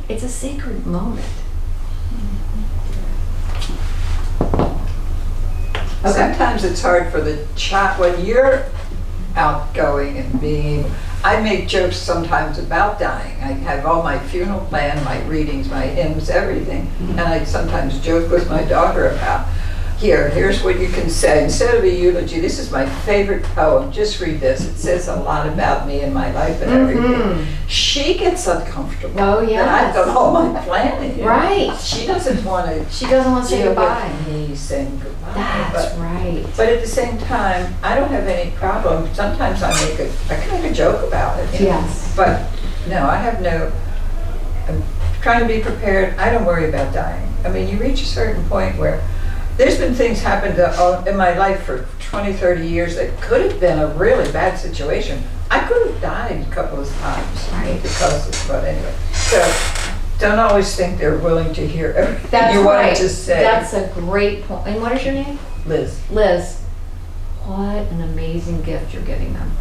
it's a sacred moment. Okay. Sometimes it's hard for the child, when you're outgoing and being, I make jokes sometimes about dying. I have all my funeral plan, my readings, my hymns, everything. And I sometimes joke with my daughter about, here's what you can say. Instead of a eulogy, this is my favorite poem. Just read this. It says a lot about me and my life and everything. She gets uncomfortable. Oh, yeah. I've done all my planning. Right. She doesn't want to say goodbye. Me saying goodbye. That's right. But at the same time, I don't have any problem. Sometimes I can make a joke about it. Yes. But no, I'm trying to be prepared. I don't worry about dying. I mean, you reach a certain point where there's been things happened in my life for 20, 30 years that could have been a really bad situation. I could have died a couple of times, right? Because of, but anyway. So don't always think they're willing to hear everything you want to say. That's a great point. And what is your name? Liz. Liz. What an amazing gift you're giving them.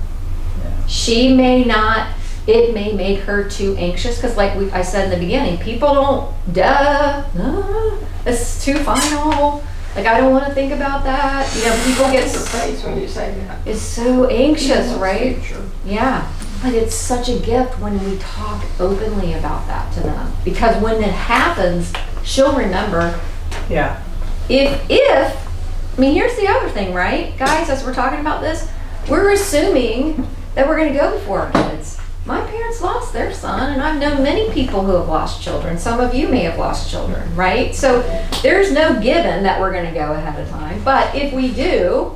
Yeah. She may not, it may make her too anxious, because like I said in the beginning, people don't, it's too final. Like, I don't want to think about that. People get face when you say that. It's so anxious, right? Future. Yeah. But it's such a gift when we talk openly about that to them. Because when it happens, she'll remember. Yeah. Here's the other thing, right? Guys, as we're talking about this, we're assuming that we're going to go before our kids. My parents lost their son, and I've known many people who have lost children. Some of you may have lost children, right? So there's no given that we're going to go ahead of time. But if we do,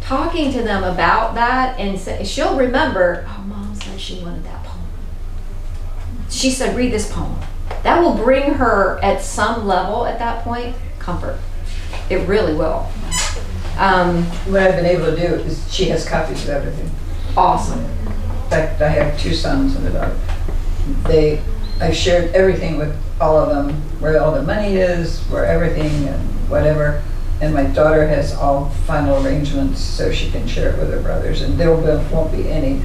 talking to them about that, and she'll remember, oh, Mom said she wanted that poem. She said, read this poem. That will bring her at some level at that point comfort. It really will. What I've been able to do is she has copies of everything. Awesome. In fact, I have 2 sons and a daughter. I've shared everything with all of them, where all the money is, where everything and whatever. And my daughter has all final arrangements so she can share it with her brothers. And there won't be any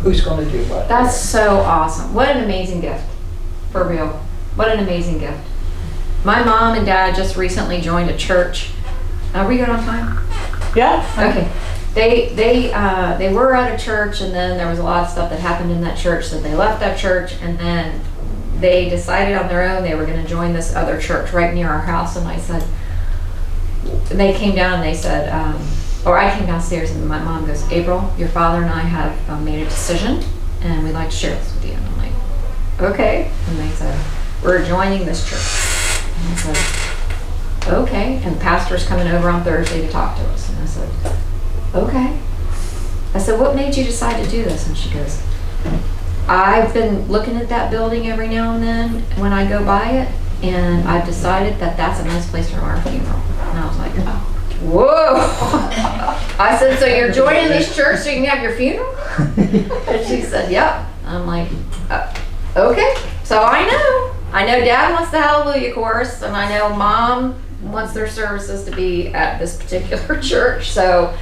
who's going to do what. That's so awesome. What an amazing gift. For real. What an amazing gift. My mom and dad just recently joined a church. Are we good on time? Yeah. Okay. They were at a church, and then there was a lot of stuff that happened in that church, so they left that church, and then they decided on their own they were going to join this other church right near our house. And I said, they came down and they said, or I came downstairs and my mom goes, April, your father and I have made a decision, and we'd like to share this with you. And I'm like, okay. And they said, we're joining this church. And I said, okay. And the pastor's coming over on Thursday to talk to us. And I said, okay. I said, what made you decide to do this? And she goes, I've been looking at that building every now and then when I go by it, and I've decided that that's a nice place for our funeral. And I was like, oh, whoa. I said, so you're joining this church so you can have your funeral? And she said, yep. I'm like, okay. So I know Dad wants the Hallelujah chorus, and I know Mom wants their services to be at this particular church. So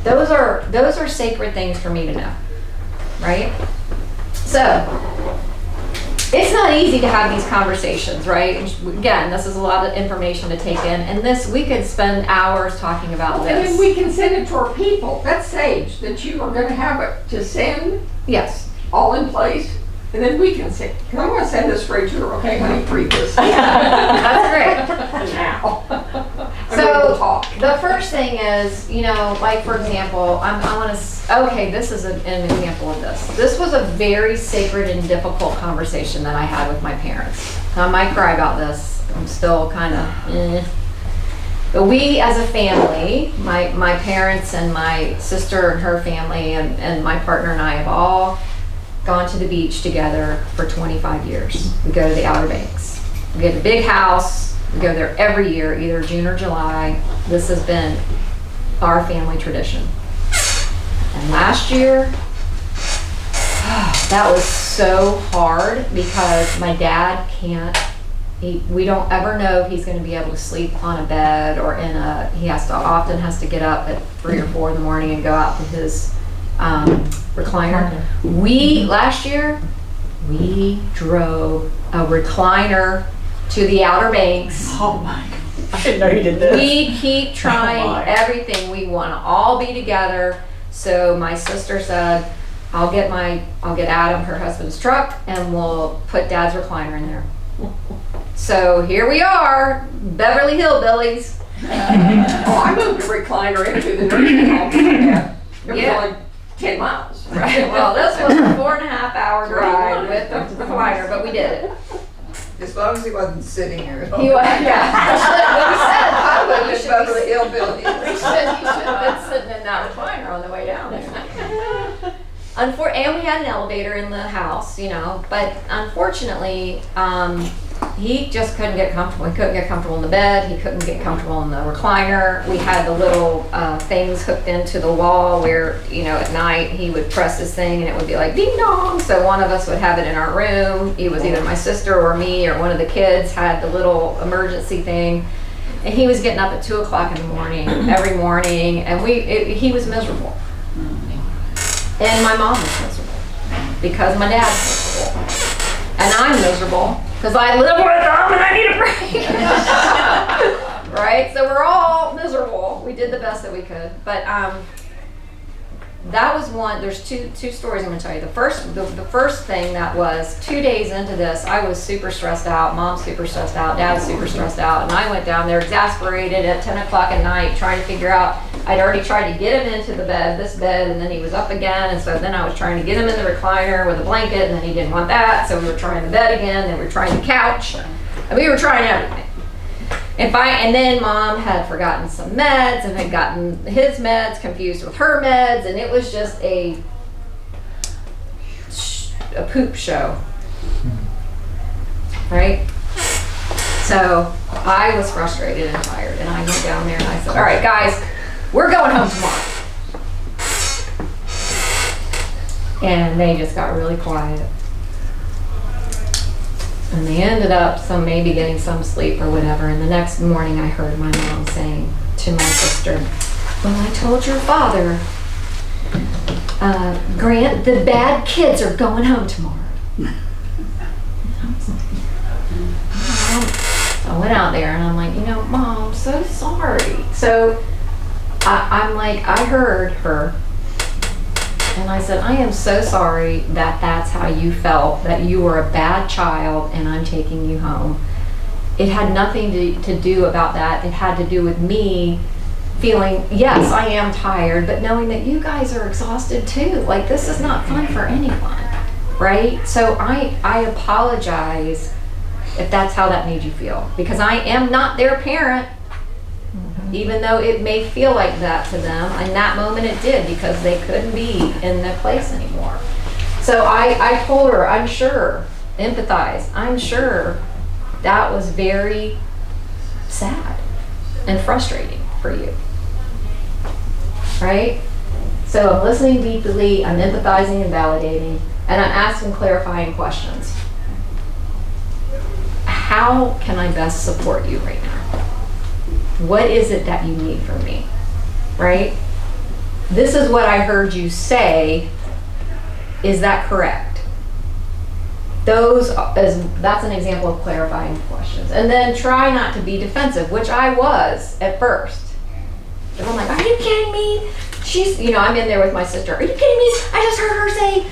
those are sacred things for me to know, right? So it's not easy to have these conversations, right? Again, this is a lot of information to take in, and this, we could spend hours talking about And then this. we can send it to our people. That's sage, that you are gonna have it to send, Yes. all in place. And then we can say, "Cause I'm gonna send this straight to her, okay, honey, read this." That's great. Now. And then So we'll talk. the first thing is, you know, like for example, I want to, okay, this is an example of this. This was a very sacred and difficult conversation that I had with my parents. I might cry about this. I'm still kind of, But we as a family, my parents and my sister and her family and my partner and I have all gone to the beach together for 25 years. We go to the Outer Banks. We get a big house. We go there every year, either June or July. This has been our family tradition. And last year, that was so hard because my dad can't, we don't ever know if he's going to be able to sleep on a bed or he often has to get up at 3 or 4 in the morning and go out to his recliner. Last year, we drove a recliner to the Outer Banks. Oh my God. I didn't know you did this. We keep trying my. everything. We want to all be together. So my sister said, I'll get Adam, her husband's truck, and we'll put Dad's recliner in there. So here we are, Beverly Hillbillies. Oh, I moved a recliner into the nursing home. Yeah. It was Yeah. only 10 miles. Right. Well, this was a 4.5-hour drive with the recliner, but we did it. As long as he wasn't sitting here. He was, yeah. Well, you should Beverly be, Hillbillies. he should have been sitting in that recliner on the way down there. And we had an elevator in the house, you know, but unfortunately, he just couldn't get comfortable. He couldn't get comfortable in the bed. He couldn't get comfortable in the recliner. We had the little things hooked into the wall where, you know, at night he would press this thing and it would be like ding dong. So one of us would have it in our room. It was either my sister or me or one of the kids had the little emergency thing. And he was getting up at 2 o'clock in the morning every morning, and he was miserable. And my mom was miserable because my dad's miserable. And I'm miserable because I live with them and I need a break. Right? So we're all miserable. We did the best that we could. But that was one. There's two stories I'm going to tell you. The first thing that was 2 days into this, I was super stressed out. Mom's super stressed out. Dad's super stressed out. And I went down there exasperated at 10 o'clock at night trying to figure out. I'd already tried to get him into this bed, and then he was up again. And so then I was trying to get him in the recliner with a blanket, and then he didn't want that. So we were trying the bed again, then we were trying the couch. And we were trying everything. And then Mom had forgotten some meds and had gotten his meds confused with her meds, and it was just a poop show, right? So I was frustrated and tired, and I went down there and I said, all right, guys, we're going home tomorrow. And they just got really quiet. And they ended up maybe getting some sleep or whatever. And the next morning I heard my mom saying to my sister, well, I told your father, Grant, the bad kids are going home tomorrow. I went out there and I'm like, you know, Mom, I'm so sorry. So I'm like, I heard her. And I said, I am so sorry that that's how you felt, that you were a bad child and I'm taking you home. It had nothing to do about that. It had to do with me feeling, yes, I am tired, but knowing that you guys are exhausted too. Like, this is not fun for anyone, right? So I apologize if that's how that made you feel, because I am not their parent. Even though it may feel like that to them, in that moment it did, because they couldn't be in the place anymore. So I told her, I'm sure, empathize, I'm sure that was very sad and frustrating for you, right? So I'm listening deeply, I'm empathizing and validating, and I'm asking clarifying questions. How can I best support you right now? What is it that you need from me? Right? This is what I heard you say. Is that correct? That's an example of clarifying questions. And then try not to be defensive, which I was at first. And I'm like, are you kidding me? She's, I'm in there with my sister. Are you kidding me? I just heard her say,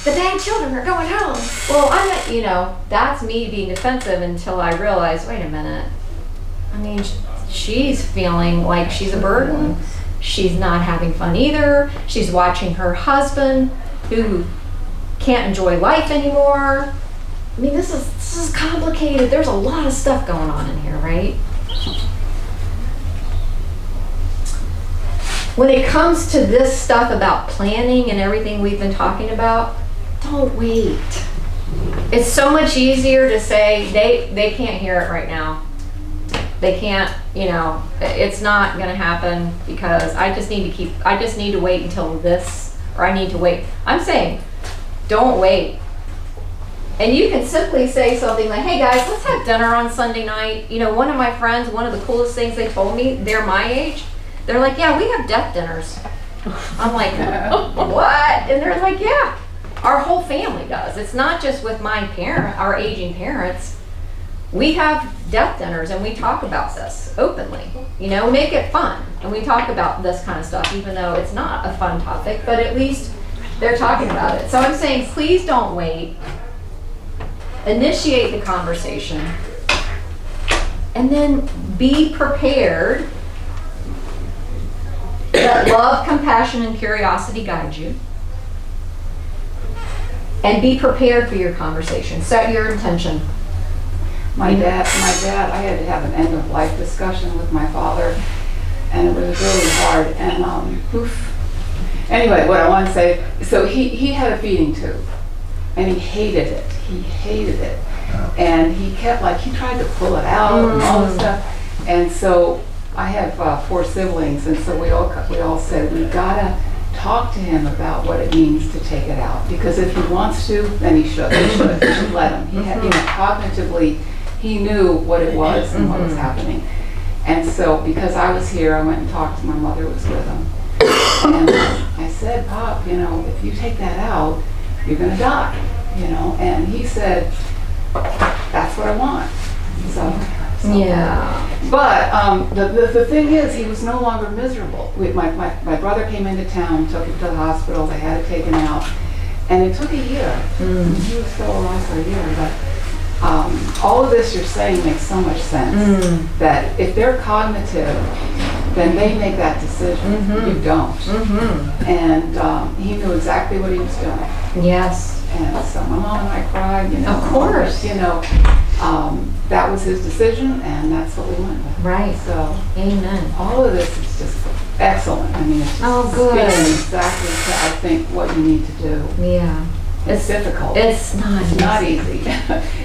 the bad children are going home. Well, I'm not, that's me being defensive until I realize, wait a minute. I mean, she's feeling like she's a burden. She's not having fun either. She's watching her husband who can't enjoy life anymore. I mean, this is complicated. There's a lot of stuff going on in here, right? When it comes to this stuff about planning and everything we've been talking about, don't wait. It's so much easier to say they can't hear it right now. They can't, it's not gonna happen because I just need to wait until this, or I need to wait. I'm saying, don't wait. And you can simply say something like, hey guys, let's have dinner on Sunday night. One of my friends, one of the coolest things they told me, they're my age, they're like, yeah, we have death dinners. I'm like, what? And they're like, yeah, our whole family does. It's not just with our aging parents. We have death dinners and we talk about this openly, make it fun. And we talk about this kind of stuff, even though it's not a fun topic, but at least they're talking about it. So I'm saying, please don't wait. Initiate the conversation. And then be prepared. Let love, compassion, and curiosity guide you. And be prepared for your conversation. Set your intention. My dad, I had to have an end of life discussion with my father, and it was really hard. And anyway, what I want to say, so he had a feeding tube, and he hated it. He hated it, and he kept he tried to pull it out and all this stuff. And so I have 4 siblings, and so we all said we gotta talk to him about what it means to take it out, because if he wants to, then he should. We should let him. He had, cognitively. He knew what it was and what was happening. And so, because I was here, I went and talked to my mother who was with him. And I said, Pop, if you take that out, you're gonna die, And he said, that's what I want. So yeah. But the thing is, he was no longer miserable. My brother came into town, took him to the hospital, they had it taken out. And it took a year. He was still alive for a year, but all of this you're saying makes so much sense. That if they're cognitive, then they make that decision. You don't. And he knew exactly what he was doing. Yes. And so my mom and I cried. Of course. That was his decision, and that's what we went with. Right. So, amen. All of this is just excellent. I mean, it's just good. speaking exactly to, I think, what you need to do. Yeah. It's difficult. It's not easy. Not easy.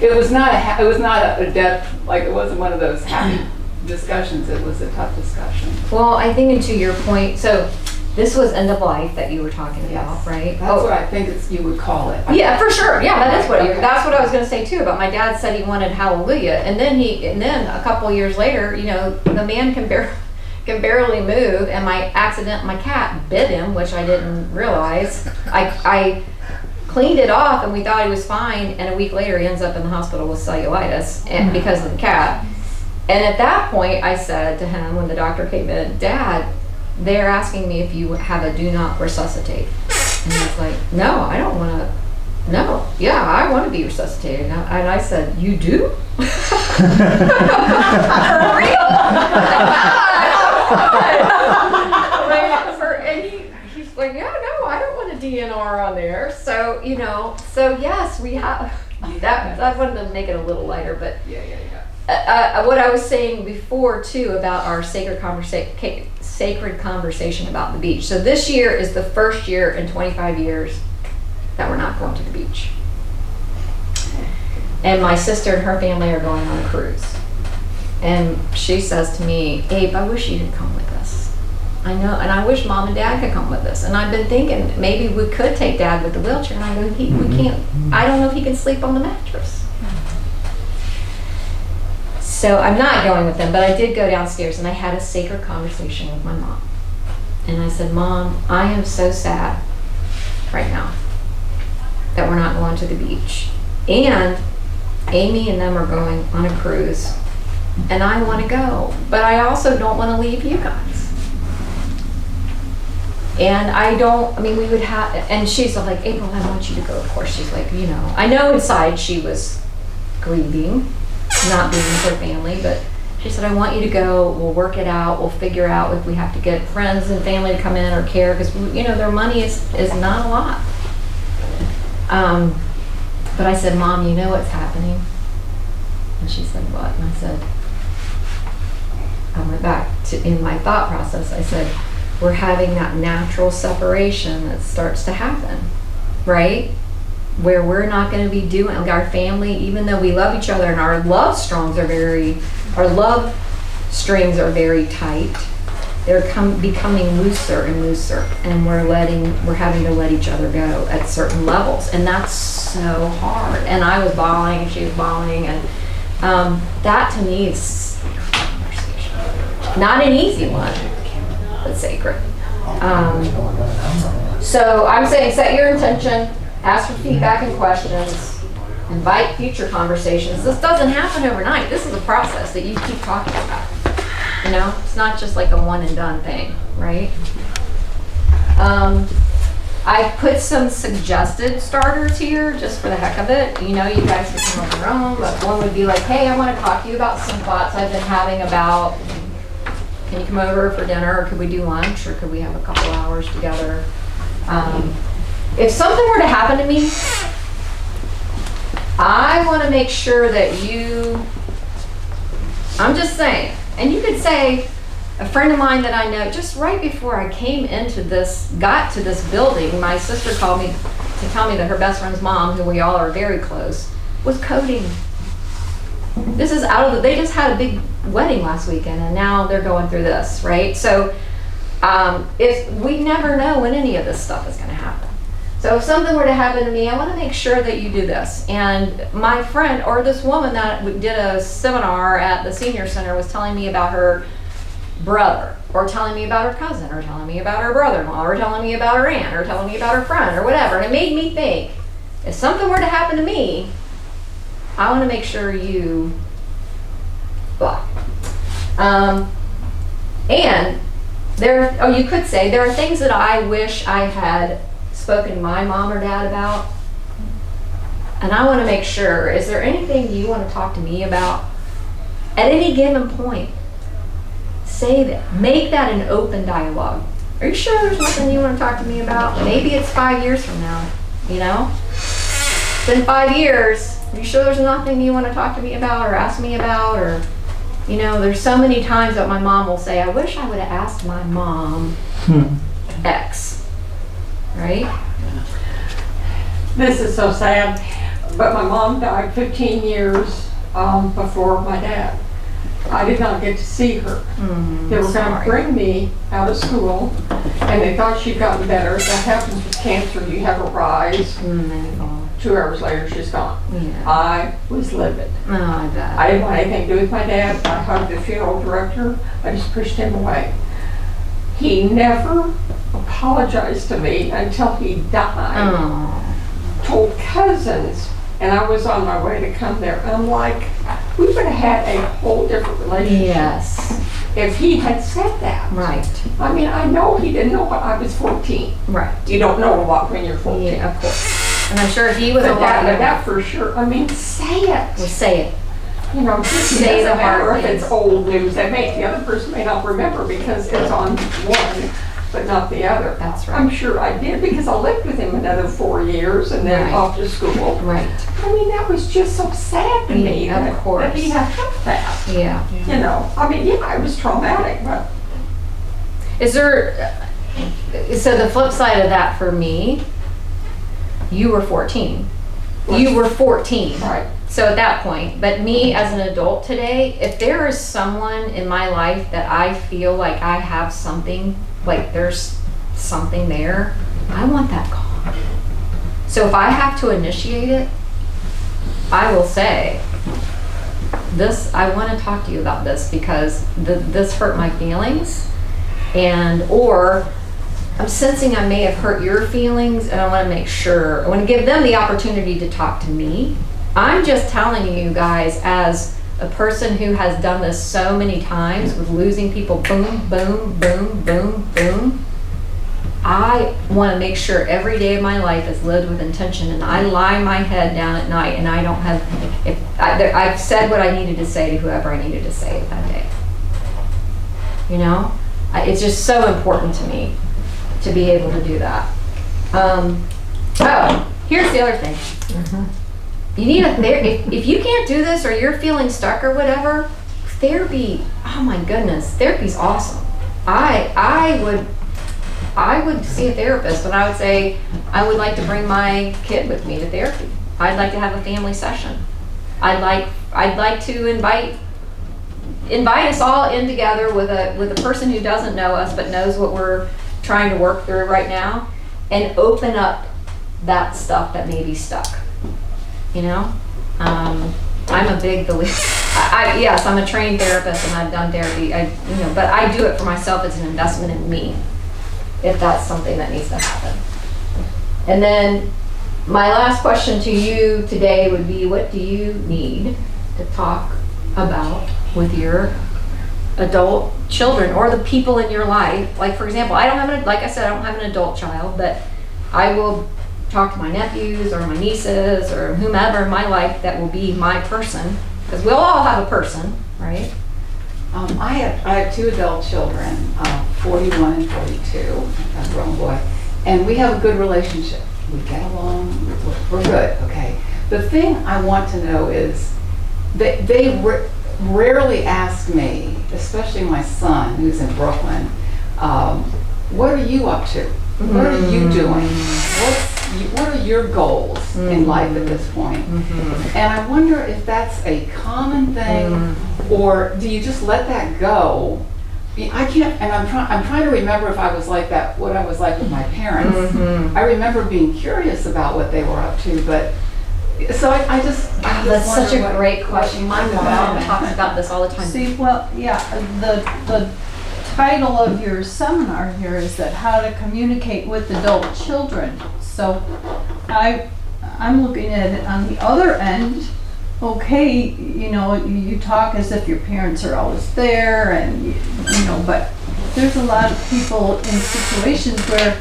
It was not a death, it wasn't one of those happy discussions. It was a tough discussion. Well, I think, and to your point, so this was end of life that you were talking about, right? That's what I think you would call it. Yeah, for sure. Yeah, that's what I was going to say too. About my dad said he wanted hallelujah, and then a couple years later, the man can barely move, and my cat bit him, which I didn't realize. I cleaned it off and we thought he was fine, and a week later he ends up in the hospital with cellulitis and because of the cat. And at that point I said to him when the doctor came in, Dad, they're asking me if you have a do not resuscitate. And he's like, no, I don't want to. No, yeah, I want to be resuscitated. And I said, you do? For real? He's like, yeah, no, I don't want a DNR on there. So, yes, we have that. I wanted to make it a little lighter, but what I was saying before too about our sacred conversation about the beach. So this year is the first year in 25 years that we're not going to the beach. And my sister and her family are going on a cruise. And she says to me, Abe, I wish you could come with us. I know, and I wish Mom and Dad could come with us. And I've been thinking maybe we could take Dad with the wheelchair. And I go, we can't, I don't know if he can sleep on the mattress. So I'm not going with them, but I did go downstairs and I had a sacred conversation with my mom. And I said, Mom, I am so sad right now that we're not going to the beach. And Amy and them are going on a cruise. And I want to go, but I also don't want to leave you guys. And we would have, and she's like, April, I want you to go. Of course, she's like, I know inside she was grieving, not being with her family, but she said, I want you to go. We'll work it out. We'll figure out if we have to get friends and family to come in or care, because, their money is not a lot. But I said, Mom, you know what's happening? And she said, what? And I said, I went back to, in my thought process, I said, we're having that natural separation that starts to happen, right? Where we're not going to be doing, our family, even though we love each other and our love strings are very tight, they're becoming looser and looser, and we're having to let each other go at certain levels, and that's so hard. And I was bawling and she was bawling, and that to me is conversation. Not an easy one, but sacred. So I'm saying set your intention, ask for feedback and questions, invite future conversations. This doesn't happen overnight. This is a process that you keep talking about. It's not just like a one and done thing, right? I put some suggested starters here just for the heck of it. You guys can come on your own, but one would be like, hey, I want to talk to you about some thoughts I've been having about, can you come over for dinner, or could we do lunch, or could we have a couple hours together? If something were to happen to me, I want to make sure that I'm just saying, and you could say, a friend of mine that I know, just right before I got to this building, my sister called me to tell me that her best friend's mom, who we all are very close, was coding. This is they just had a big wedding last weekend, and now they're going through this, right? So if we never know when any of this stuff is going to happen. So if something were to happen to me, I want to make sure that you do this. And my friend, or this woman that did a seminar at the senior center, was telling me about her brother, or telling me about her cousin, or telling me about her brother-in-law, or telling me about her aunt, or telling me about her friend, or whatever. And it made me think, if something were to happen to me, I want to make sure you blah. And you could say, there are things that I wish I had spoken to my mom or dad about, and I want to make sure, is there anything you want to talk to me about at any given point? Say that. Make that an open dialogue. Are you sure there's nothing you want to talk to me about? Maybe it's 5 years from now, It's been 5 years. Are you sure there's nothing you want to talk to me about or ask me about? Or, there's so many times that my mom will say, I wish I would have asked my mom X. Right? This is so sad, but my mom died 15 years before my dad. I did not get to see her. They were going to bring me out of school, and they thought she'd gotten better. That happens with cancer. You have a rise. 2 hours later, she's gone. Yeah. I was livid. Oh, I bet. I didn't want anything to do with my dad. I hugged the funeral director. I just pushed him away. He never apologized to me until he died. Oh. Told cousins, and I was on my way to come there. I'm like, we would have had a whole different relationship. Yes. If he had said that. Right. I mean, I know he didn't know when I was 14. Right. You don't know a lot when you're 14. Yeah, of course. And I'm sure he was a lot But that for sure. I mean, say it. Well, say it. Just say it doesn't the hard matter if things. it's old news. The other person may not remember because it's on one, but not the other. That's right. I'm sure I did because I lived with him another 4 years and then Right. off to school. Right. I mean, that was just so sad to me Yeah, of that course. he had done that. Yeah. It was traumatic, but Is there, so the flip side of that for me, you were 14. You were 14. right. So at that point, but me as an adult today, if there is someone in my life that I feel like I have something, like there's something there, I want that gone. So if I have to initiate it, I will say, I want to talk to you about this because this hurt my feelings, or I'm sensing I may have hurt your feelings, and I want to make sure, I want to give them the opportunity to talk to me. I'm just telling you guys, as a person who has done this so many times with losing people, boom, boom, boom, boom, boom, I want to make sure every day of my life is lived with intention, and I lie my head down at night and I don't have, I've said what I needed to say to whoever I needed to say it that day. You know? It's just so important to me to be able to do that. Oh, here's the other thing. You need if you can't do this, or you're feeling stuck or whatever, therapy, oh my goodness, therapy's awesome. I would see a therapist, but I would say I would like to bring my kid with me to therapy. I'd like to have a family session. I'd like to invite us all in together with a person who doesn't know us but knows what we're trying to work through right now, and open up that stuff that may be stuck. You know, I'm a big believer. Yes, I'm a trained therapist and I've done therapy. But I do it for myself. It's an investment in me, if that's something that needs to happen. And then my last question to you today would be, what do you need to talk about with your adult children or the people in your life? Like, for example, like I said, I don't have an adult child, but I will talk to my nephews or my nieces or whomever in my life that will be my person, because we'll all have a person, right? I have 2 adult children, 41 and 42, a grown boy, and we have a good relationship. We get along, we're good, okay? The thing I want to know is that they rarely ask me, especially my son who's in Brooklyn, what are you up to? What are you doing? What are your goals in life at this point? And I wonder if that's a common thing, or do you just let that go? I can't, and I'm trying to remember if I was like that, what I was like with my parents. I remember being curious about what they were up to, but so I just That's such a wonder great question. My mom talks about this all the time. See, well, yeah, the title of your seminar here is that how to communicate with adult children. So I'm looking at it on the other end. Okay, you talk as if your parents are always there, and but there's a lot of people in situations where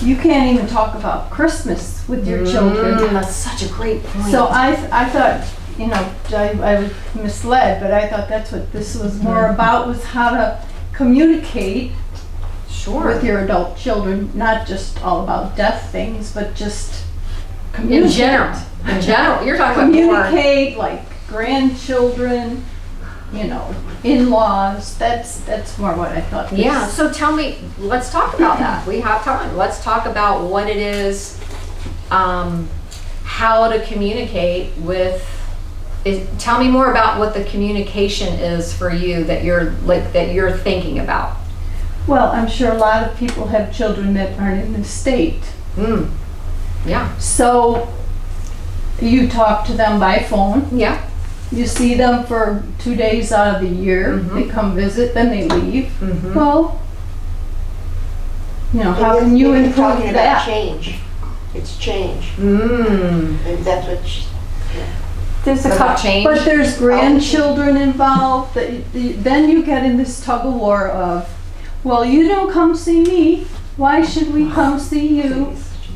you can't even talk about Christmas with your children. That's such a great point. So I thought, I was misled, but I thought that's what this was more about, was how to communicate with your adult children, not just all about death things, but just communicate. In general, you're talking about more. Communicate, like grandchildren, in-laws. That's more what I thought. Yeah, so tell me, let's talk about that. We have time. Let's talk about what it is, how to communicate with. Tell me more about what the communication is for you that you're thinking about. Well, I'm sure a lot of people have children that aren't in the state. Yeah. So you talk to them by phone. Yeah. You see them for 2 days out of the year. They come visit, then they leave. Well, how can you improve talking that? about change. It's change. And that's what There's a couple, change. but there's grandchildren involved. Then you get in this tug of war of, well, you don't come see me. Why should we come see you?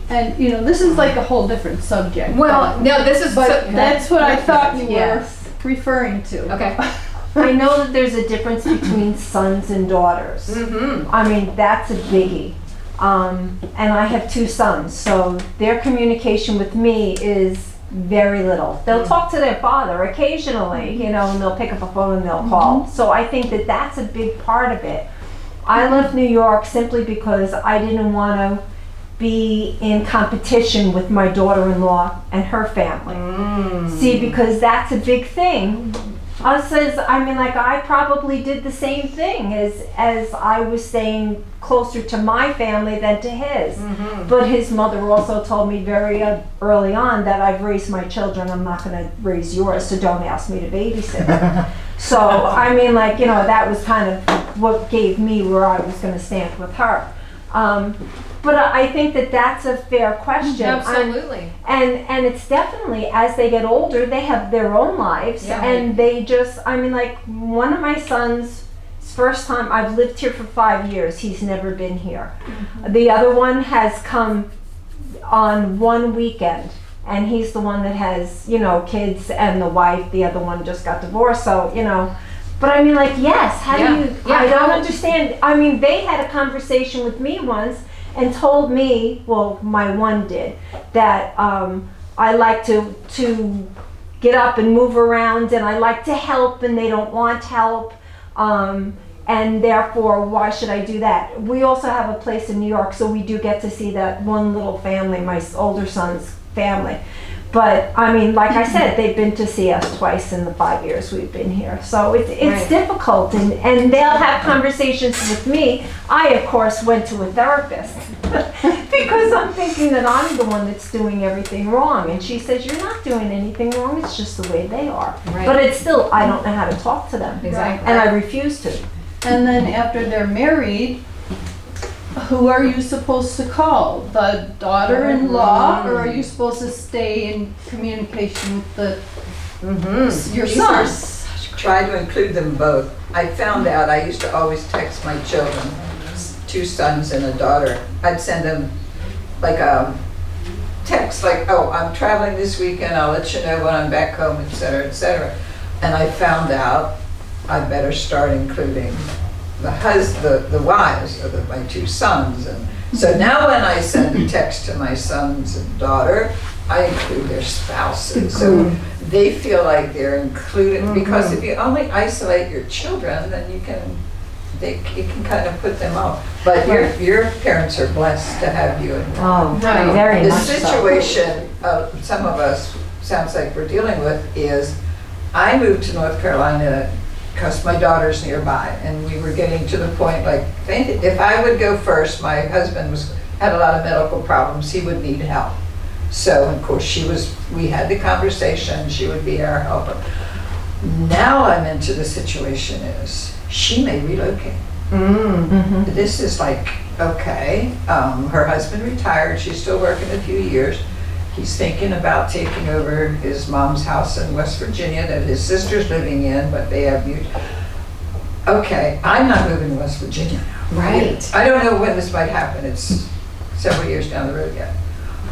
And this is like a whole different subject. Well, no, this is. But that's what I thought you were referring to. Okay. I know that there's a difference between sons and daughters. I mean, that's a biggie. And I have 2 sons, so their communication with me is very little. They'll talk to their father occasionally, and they'll pick up a phone and they'll call. So I think that that's a big part of it. I left New York simply because I didn't want to be in competition with my daughter-in-law and her family. See, because that's a big thing. says, I mean, like, I probably did the same thing as I was staying closer to my family than to his. But his mother also told me very early on that I've raised my children, I'm not gonna raise yours, so don't ask me to babysit. So, I mean, like, you know, that was kind of what gave me where I was gonna stand with her. But I think that that's a fair question. Absolutely. And it's definitely, as they get older, they have their own lives, Yeah. and they just, I mean, like, one of my sons, first time, I've lived here for 5 years, he's never been here. The other one has come on one weekend, and he's the one that has, you know, kids and the wife. The other one just got divorced, so, you know. But I mean, like, yes, how Yeah. do you, Yeah, I don't how- understand. I mean, they had a conversation with me once and told me, well, my one did, that I like to get up and move around, and I like to help, and they don't want help. And therefore, why should I do that? We also have a place in New York, so we do get to see that one little family, my older son's family. But I mean, like I said, they've been to see us twice in the 5 years we've been here. So it's Right. difficult, and they'll have conversations with me. I, of course, went to a therapist because I'm thinking that I'm the one that's doing everything wrong. And she says, you're not doing anything wrong, it's just the way they are. Right. But it's still, I don't know how to talk to them. Exactly. And I refuse to. And then after they're married, who are you supposed to call? The daughter-in-law, or are you supposed to stay in communication with your son? Try to include them both. I found out I used to always text my children, 2 sons and a daughter. I'd send them like a text like, oh, I'm traveling this weekend, I'll let you know when I'm back home, et cetera, et cetera. And I found out I better start including the wives of my 2 sons. And so now when I send a text to my sons and daughter, I include their spouses. So they feel like they're included, because if you only isolate your children, then you can kind of put them off. But your parents are blessed to have you involved. Oh, Right. very The much so. situation some of us sounds like we're dealing with is, I moved to North Carolina because my daughter's nearby, and we were getting to the point, like, if I would go first, my husband had a lot of medical problems, he would need help. So, of course, we had the conversation, she would be our helper. Now I'm into the situation is, she may relocate. This is like, okay, her husband retired, she's still working a few years. He's thinking about taking over his mom's house in West Virginia that his sister's living in, but they have okay, I'm not moving to West Virginia now. Right. I don't know when this might happen, it's several years down the road yet.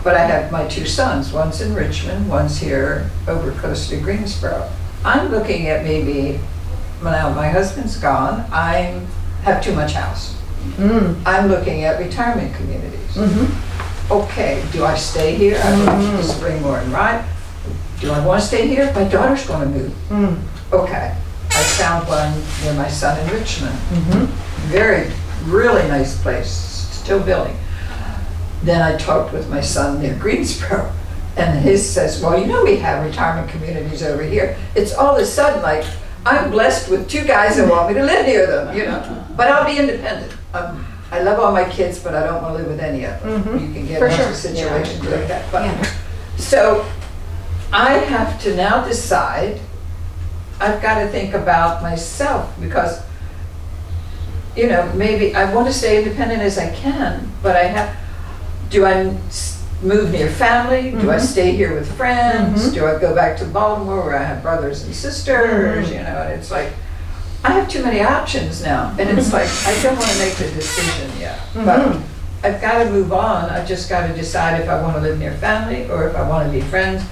But I have my 2 sons, one's in Richmond, one's here over close to Greensboro. I'm looking at maybe, now my husband's gone, I have too much house. I'm looking at retirement communities. Okay, do I stay here? I went to Springmore and Rye. Do I want to stay here? My daughter's going to move. Okay, I found one near my son in Richmond. Really nice place, still building. Then I talked with my son near Greensboro, and his says, well, you know, we have retirement communities over here. It's all of a sudden like, I'm blessed with 2 guys that want me to live near them, you know, but I'll be independent. I love all my kids, but I don't want to live with any of them. You can get into situations like that. But, so I have to now decide, I've got to think about myself, because, you know, maybe I want to stay independent as I can, but do I move near family? Do I stay here with friends? Do I go back to Baltimore where I have brothers and sisters? You know, and it's like, I have too many options now, and it's like, I don't want to make the decision yet, but I've got to move on. I've just got to decide if I want to live near family, or if I want to be friends,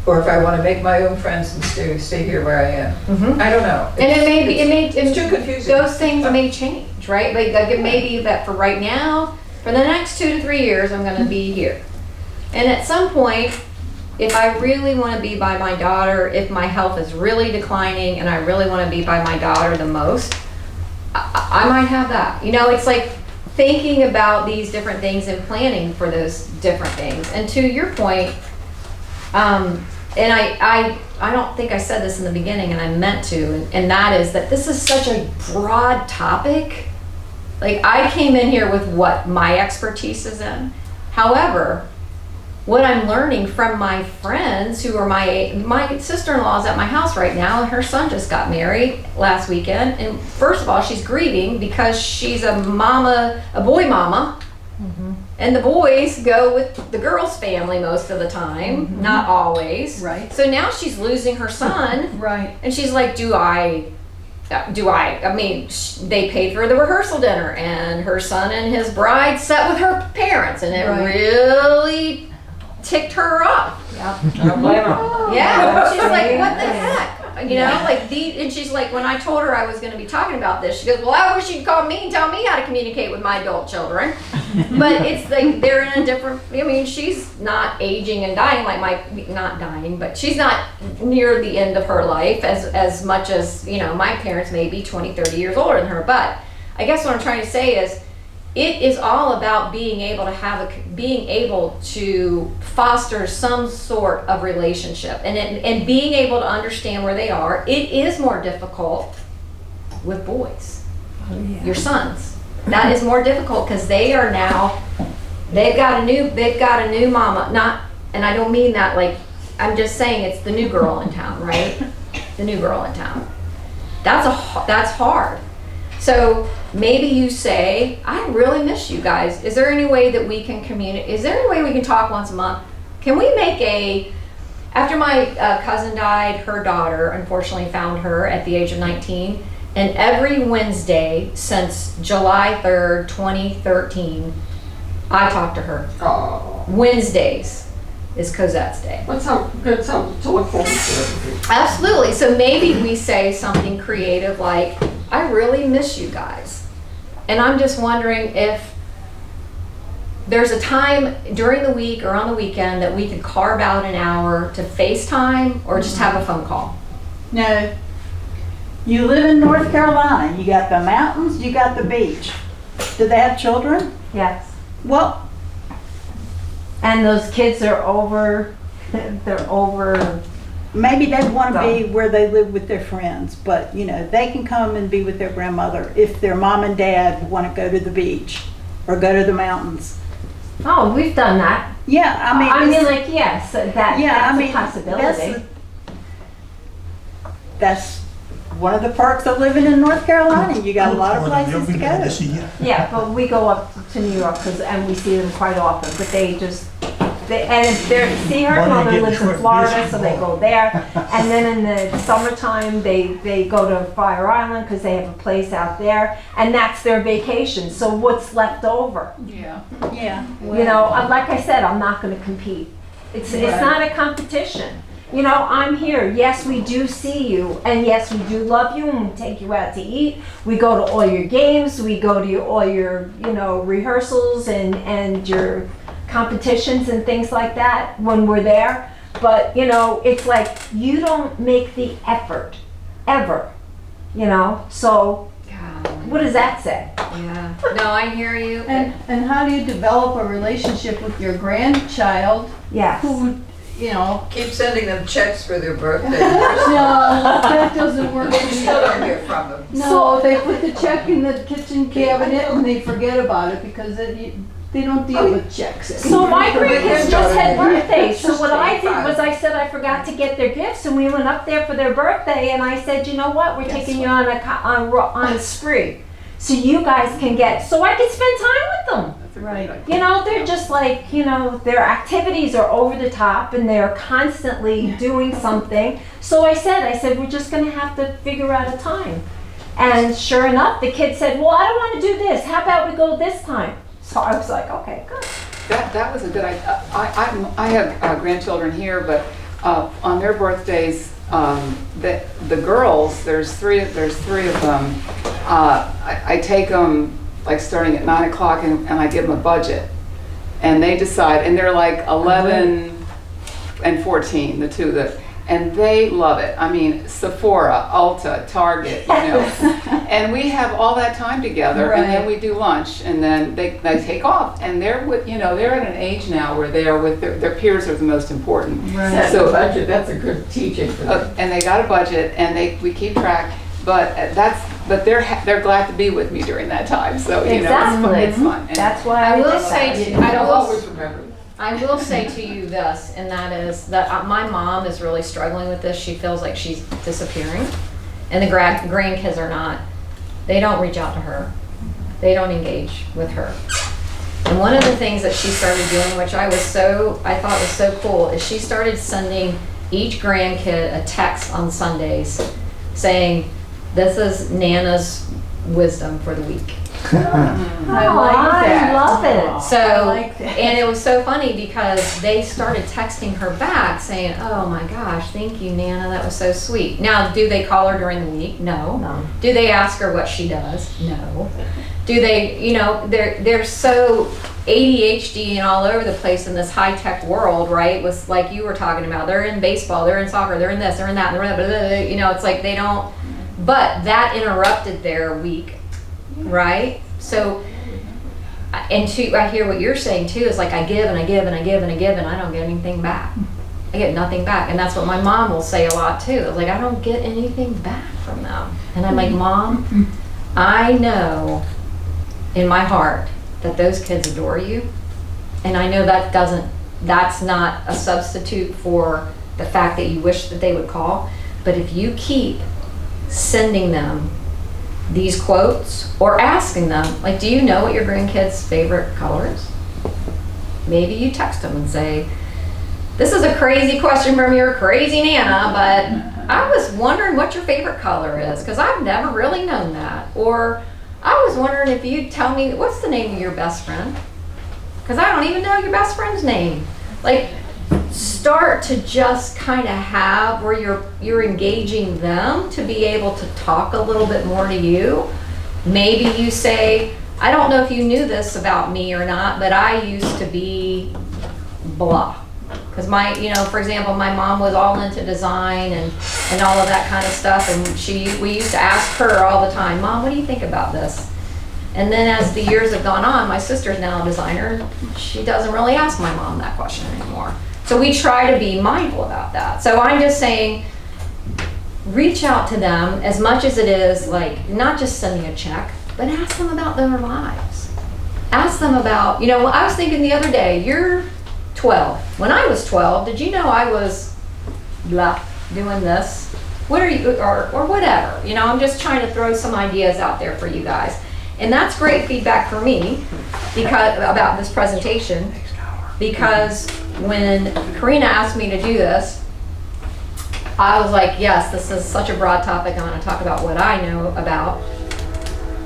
or if I want to make my own friends and stay here where I am. I don't know. And It's too confusing. Those things may change, right? Like it may be that for right now, for the next 2 to 3 years, I'm going to be here. And at some point, if I really want to be by my daughter, if my health is really declining and I really want to be by my daughter the most, I might have that. You know, it's like thinking about these different things and planning for those different things. And to your point, and I don't think I said this in the beginning, and I meant to, and that is that this is such a broad topic. Like, I came in here with what my expertise is in. However, what I'm learning from my friends who are my sister-in-law is at my house right now, and her son just got married last weekend. And first of all, she's grieving because she's a boy mama. And the boys go with the girl's family most of the time, not always. Right. So now she's losing her son. Right. And she's like, I mean, they paid for the rehearsal dinner, and her son and his bride sat with her parents, and it really ticked her off. Don't blame her. Yeah, she's like, what the heck? You know, and she's like, when I told her I was going to be talking about this, she goes, well, I wish you'd call me and tell me how to communicate with my adult children. But it's like, they're in a different, I mean, she's not aging and dying like not dying, but she's not near the end of her life as much as, you know, my parents may be 20, 30 years older than her. But I guess what I'm trying to say is, it is all about being able to foster some sort of relationship and being able to understand where they are. It is more difficult with boys, your sons. That is more difficult because they've got a new mama. And I don't mean that like, I'm just saying it's the new girl in town, right? The new girl in town. That's hard. So maybe you say, I really miss you guys. Is there any way that we can communicate? Is there any way we can talk once a month? Can we make after my cousin died, her daughter unfortunately found her at the age of 19. And every Wednesday since July 3rd, 2013, I talk to her. Oh, Wednesdays is Cosette's Day. that's good something to look forward to. Absolutely. So maybe we say something creative like, I really miss you guys. And I'm just wondering if there's a time during the week or on the weekend that we could carve out an hour to FaceTime or just have a phone call. Now, you live in North Carolina, you got the mountains, you got the beach. Do they have children? Yes. Well, And those kids are over, maybe they want to be where they live with their friends, but you know, they can come and be with their grandmother if their mom and dad want to go to the beach or go to the mountains. oh, we've done that. Yeah, I mean, like, yes, that's a possibility. That's one of the perks of living in North Carolina. You got a lot of places to go. Yeah, but we go up to New York and we see them quite often, but her mother lives in Florida, so they go there. And then in the summertime, they go to Fire Island because they have a place out there, and that's their vacation. So what's left over? Yeah. Yeah. You know, like I said, I'm not gonna compete. It's not a competition. You know, I'm here. Yes, we do see you, and yes, we do love you, and we take you out to eat. We go to all your games. We go to all your, rehearsals and your competitions and things like that when we're there. But, it's like you don't make the effort, ever, So what does that say? Yeah. No, I hear you. And how do you develop a relationship with your grandchild Yes. who, Keep sending them checks for their birthday. no, that doesn't work. You still don't hear from them. No, they put the check in the kitchen cabinet and they forget about it because they don't deal with checks. So my grandkids just had birthdays. So what I did was I said I forgot to get their gifts, and we went up there for their birthday, and I said, you know what, we're taking you on a spree, so you guys can so I can spend time with them. Right. They're just like, their activities are over the top and they're constantly doing something. So I said, we're just going to have to figure out a time. And sure enough, the kid said, well, I don't want to do this. How about we go this time? So I was like, okay, good. That was a good idea. I have grandchildren here, but on their birthdays, the girls, there's three of them. I take them like starting at 9 o'clock and I give them a budget, and they decide, and they're like 11 and 14, the two and they love it. I mean, Sephora, Ulta, Target, you know. And we have all that time together, and then we do lunch, and then they take off. And they're with, you know, they're at an age now where they're with their peers are the most important. Set So the budget, that's a good teaching for them. and they got a budget, and we keep track. But they're glad to be with me during that time. So you Exactly. know, it's fun. And That's why I will did say, that. I'll always remember. I will say to you this, and that is that my mom is really struggling with this. She feels like she's disappearing, and the grandkids are not. They don't reach out to her. They don't engage with her. And one of the things that she started doing, which I thought was so cool, is she started sending each grandkid a text on Sundays saying, "This is Nana's wisdom for the week." I like that. I love it. So, I like that. and it was so funny because they started texting her back saying, "Oh my gosh, thank you, Nana, that was so sweet." Now, do they call her during the week? No. No. Do they ask her what she does? No. Do they, you know, they're so ADHD and all over the place in this high-tech world, right? With, like you were talking about, they're in baseball, they're in soccer, they're in this, they're in that, blah, blah, blah, blah, you know, it's like they don't, but that interrupted their week, right? So, and I hear what you're saying too, is like I give and I give and I give and I give and I don't get anything back. I get nothing back. And that's what my mom will say a lot too. It's like, I don't get anything back from them. And I'm like, Mom, I know in my heart that those kids adore you. And I know that's not a substitute for the fact that you wish that they would call. But if you keep sending them these quotes or asking them, like, do you know what your grandkids' favorite color is? Maybe you text them and say, "This is a crazy question from your crazy Nana, but I was wondering what your favorite color is, because I've never really known that." Or, "I was wondering if you'd tell me, what's the name of your best friend? Because I don't even know your best friend's name." Like, start to just kind of have where you're engaging them to be able to talk a little bit more to you. Maybe you say, "I don't know if you knew this about me or not, but I used to be blah." Because for example, my mom was all into design and all of that kind of stuff, and we used to ask her all the time, "Mom, what do you think about this?" And then as the years have gone on, my sister's now a designer. She doesn't really ask my mom that question anymore. So we try to be mindful about that. So I'm just saying, reach out to them as much as it is like not just sending a check, but ask them about their lives. Ask them about, I was thinking the other day, you're 12. When I was 12, did you know I was blah, doing this? What are you, or whatever. I'm just trying to throw some ideas out there for you guys. And that's great feedback for me about this presentation, because when Karena asked me to do this, I was like, yes, this is such a broad topic. I want to talk about what I know about.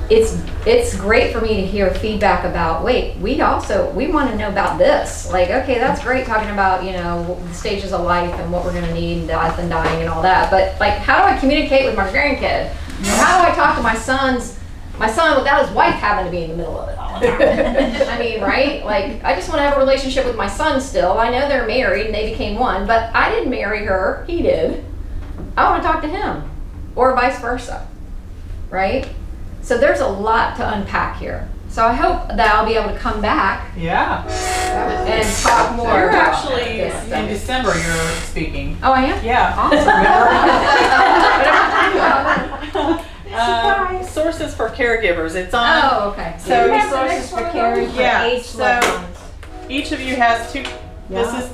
It's great for me to hear feedback about, wait, we want to know about this. Like, okay, that's great talking about, the stages of life and what we're going to need and death and dying and all that. But like, how do I communicate with my grandkid? How do I talk to my son without his wife having to be in the middle of it all the time? I mean, right? Like, I just want to have a relationship with my son still. I know they're married and they became one, but I didn't marry her. He did. I want to talk to him, or vice versa, right? So there's a lot to unpack here. So I hope that I'll be able to come back and talk more You're about actually, this in stuff. December, you're speaking. Oh, I am? Yeah. Awesome. Sources for caregivers. It's on. Oh, okay. So Resources for caring for Yeah, aged so- loved ones. each of you has two. This is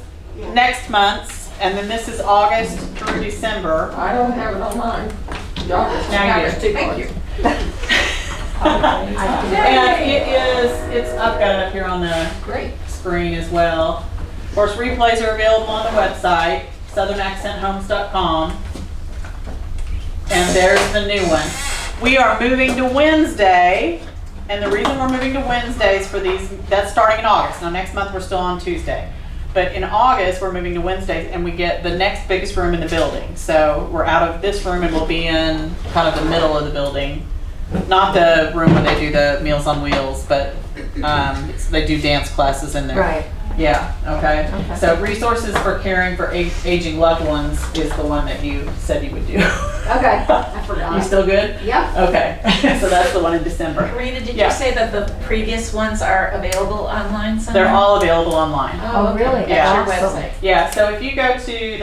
next month's, and then this is August through December. I don't have it on mine. Y'all just Now you have do. to Thank you. And it's I've got it up here on the screen as well. Of course, replays are available on the website, southernaccenthhomes.com. And there's the new one. We are moving to Wednesday, and the reason we're moving to Wednesdays for these, that's starting in August. Now next month we're still on Tuesday. But in August we're moving to Wednesdays, and we get the next biggest room in the building. So we're out of this room and we'll be in kind of the middle of the building. Not the room where they do the Meals on Wheels, but they do dance classes in there. Right. Yeah, okay. Okay. So resources for caring for aging loved ones is the one that you said you would do. Okay, I forgot. You still good? Yep. Okay, so that's the one in December. Karina, did Yeah. you say that the previous ones are available online somewhere? They're all available online. Oh, okay. really? Yeah. At your Awesome. website. Yeah, so if you go to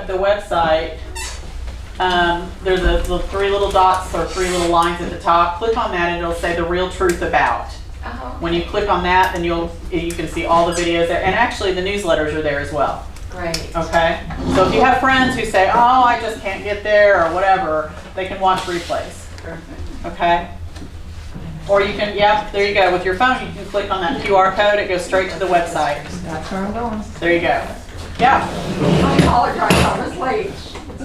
the website, there's the 3 little dots or 3 little lines at the top. Click on that and it'll say the real truth about. Oh, When you click on that, then you can see all the videos there, and actually the newsletters are there as well. great. Okay, so if you have friends who say, "Oh, I just can't get there" or whatever, they can watch replays. Okay. Or you can, yeah, there you go. With your phone, you can click on that QR code. It goes straight to the website. That's where I'm going. There you go. Yeah. I apologize, I was late.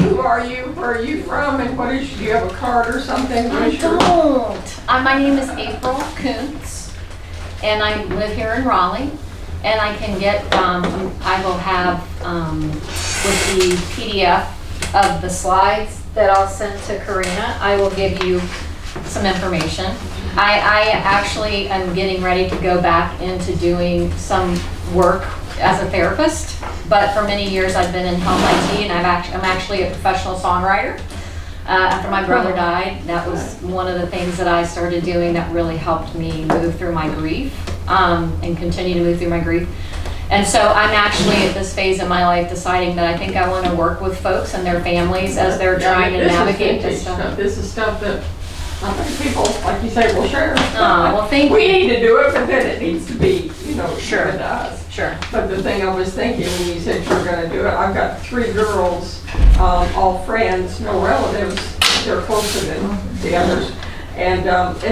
Who are you? Where are you from? And what is, do you have a card or something? What I is your- don't. My name is April Kuntz, and I live here in Raleigh. And I can get, I will have, with the PDF of the slides that I'll send to Karina, I will give you some information. I actually am getting ready to go back into doing some work as a therapist, but for many years I've been in health IT, and I'm actually a professional songwriter. After my brother died, that was one of the things that I started doing that really helped me move through my grief, and continue to move through my grief. And so I'm actually at this phase in my life deciding that I think I want to work with folks and their families as they're trying to navigate this stuff. This is stuff that I think people, like you say, will share. Well, thank We you. need to do it, but then it needs to be, Sure. given to us. Sure. But the thing I was thinking when you said you were gonna do it, I've got 3 girls, all friends, no relatives, they're closer than the others. And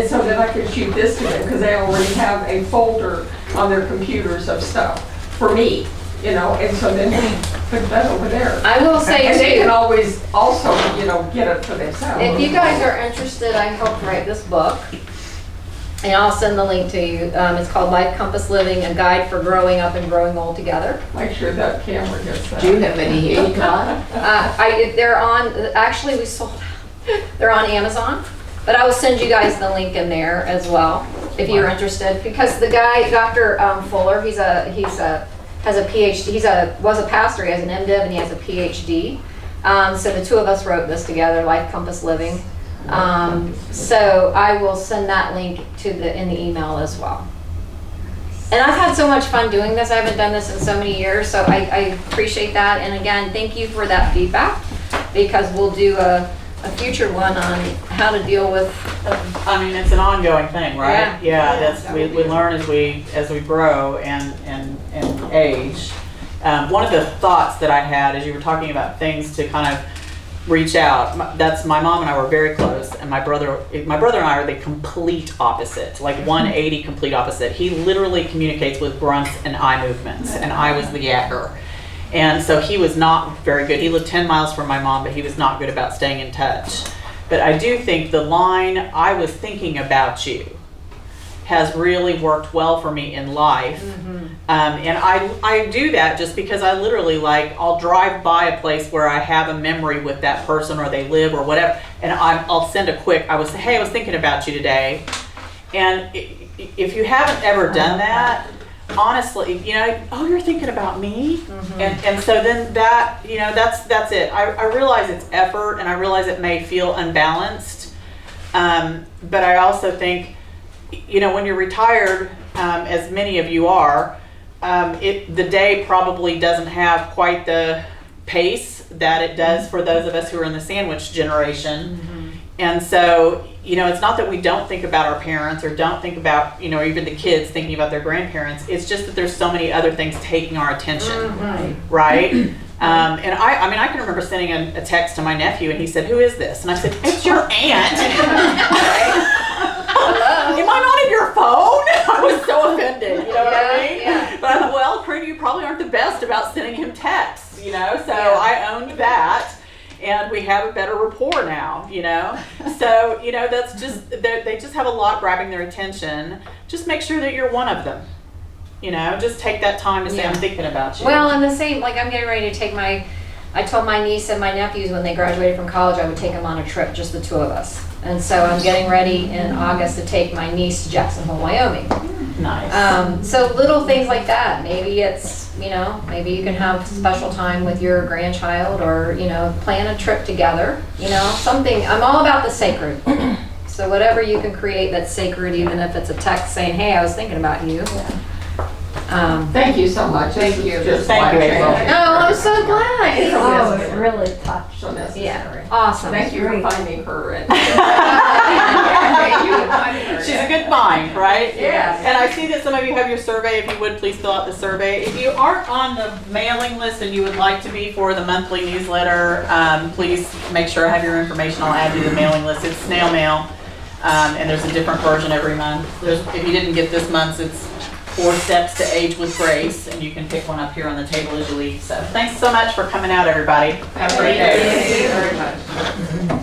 so then I could shoot this to them, because they already have a folder on their computers of stuff for me, and so then they put that over there. I will say And they can too, always also, get it for themselves. if you guys are interested, I helped write this book. And I'll send the link to you. It's called Life Compass Living, a guide for growing up and growing old together. Make sure that camera gets that. Do you have any here? They're on, actually we sold, they're on Amazon, but I will send you guys the link in there as well, if you're interested. Because the guy, Dr. Fuller, has a PhD, was a pastor, he has an MDiv and he has a PhD. So the 2 of us wrote this together, Life Compass Living. So I will send that link in the email as well. And I've had so much fun doing this. I haven't done this in so many years, so I appreciate that. And again, thank you for that feedback, because we'll do a future one on how to deal with. I mean, it's an ongoing thing, right? Yeah. That's we learn as we grow and age. One of the thoughts that I had as you were talking about things to kind of reach out. That's my mom and I were very close, and my brother and I are the complete opposite, like 180 complete opposite. He literally communicates with grunts and eye movements, and I was the yacker. And so he was not very good. He lived 10 miles from my mom, but he was not good about staying in touch. But I do think the line, "I was thinking about you," has really worked well for me in life. And I do that just because I literally, I'll drive by a place where I have a memory with that person or they live or whatever, and I'll send a quick, I was thinking about you today. And if you haven't ever done that, honestly, oh, you're thinking about me? And so then that, that's it. I realize it's effort, and I realize it may feel unbalanced, but I also think, when you're retired, as many of you are, the day probably doesn't have quite the pace that it does for those of us who are in the sandwich generation. And so, it's not that we don't think about our parents or don't think about, even the kids thinking about their grandparents. It's just that there's so many other things taking our attention, right? And I can remember sending a text to my nephew, and he said, "Who is this?" And I said, "It's your aunt." Hello? Am I not in your phone? I was so offended, you know what I mean? Yeah. But I thought, well, Karina, you probably aren't the best about sending him texts, so I owned that. And we have a better rapport now, So, that's just, they just have a lot grabbing their attention. Just make sure that you're one of them. Just take that time to say, "I'm thinking about you." Well, and the same, I'm getting ready to take I told my niece and my nephews when they graduated from college, I would take them on a trip, just the 2 of us. And so I'm getting ready in August to take my niece to Jacksonville, Wyoming. Nice. So little things like that. Maybe it's, maybe you can have special time with your grandchild or, plan a trip together, something. I'm all about the sacred. So whatever you can create that's sacred, even if it's a text saying, hey, I was thinking about you. Thank you so much. Thank This you. is just Thank you, April. life-changing. No, I'm so glad. Oh, it really touched. So necessary. Yeah, awesome. Thank you for Great. finding her. And Thank you for finding her. She's a good mind, right? Yes. And I see that some of you have your survey. If you would, please fill out the survey. If you aren't on the mailing list and you would like to be for the monthly newsletter, please make sure I have your information. I'll add you to the mailing list. It's snail mail, and there's a different version every month. If you didn't get this month's, it's 4 Steps to Age with Grace, and you can pick one up here on the table as you leave. So thanks so much for coming out, everybody. Have a great day. Thank you very much.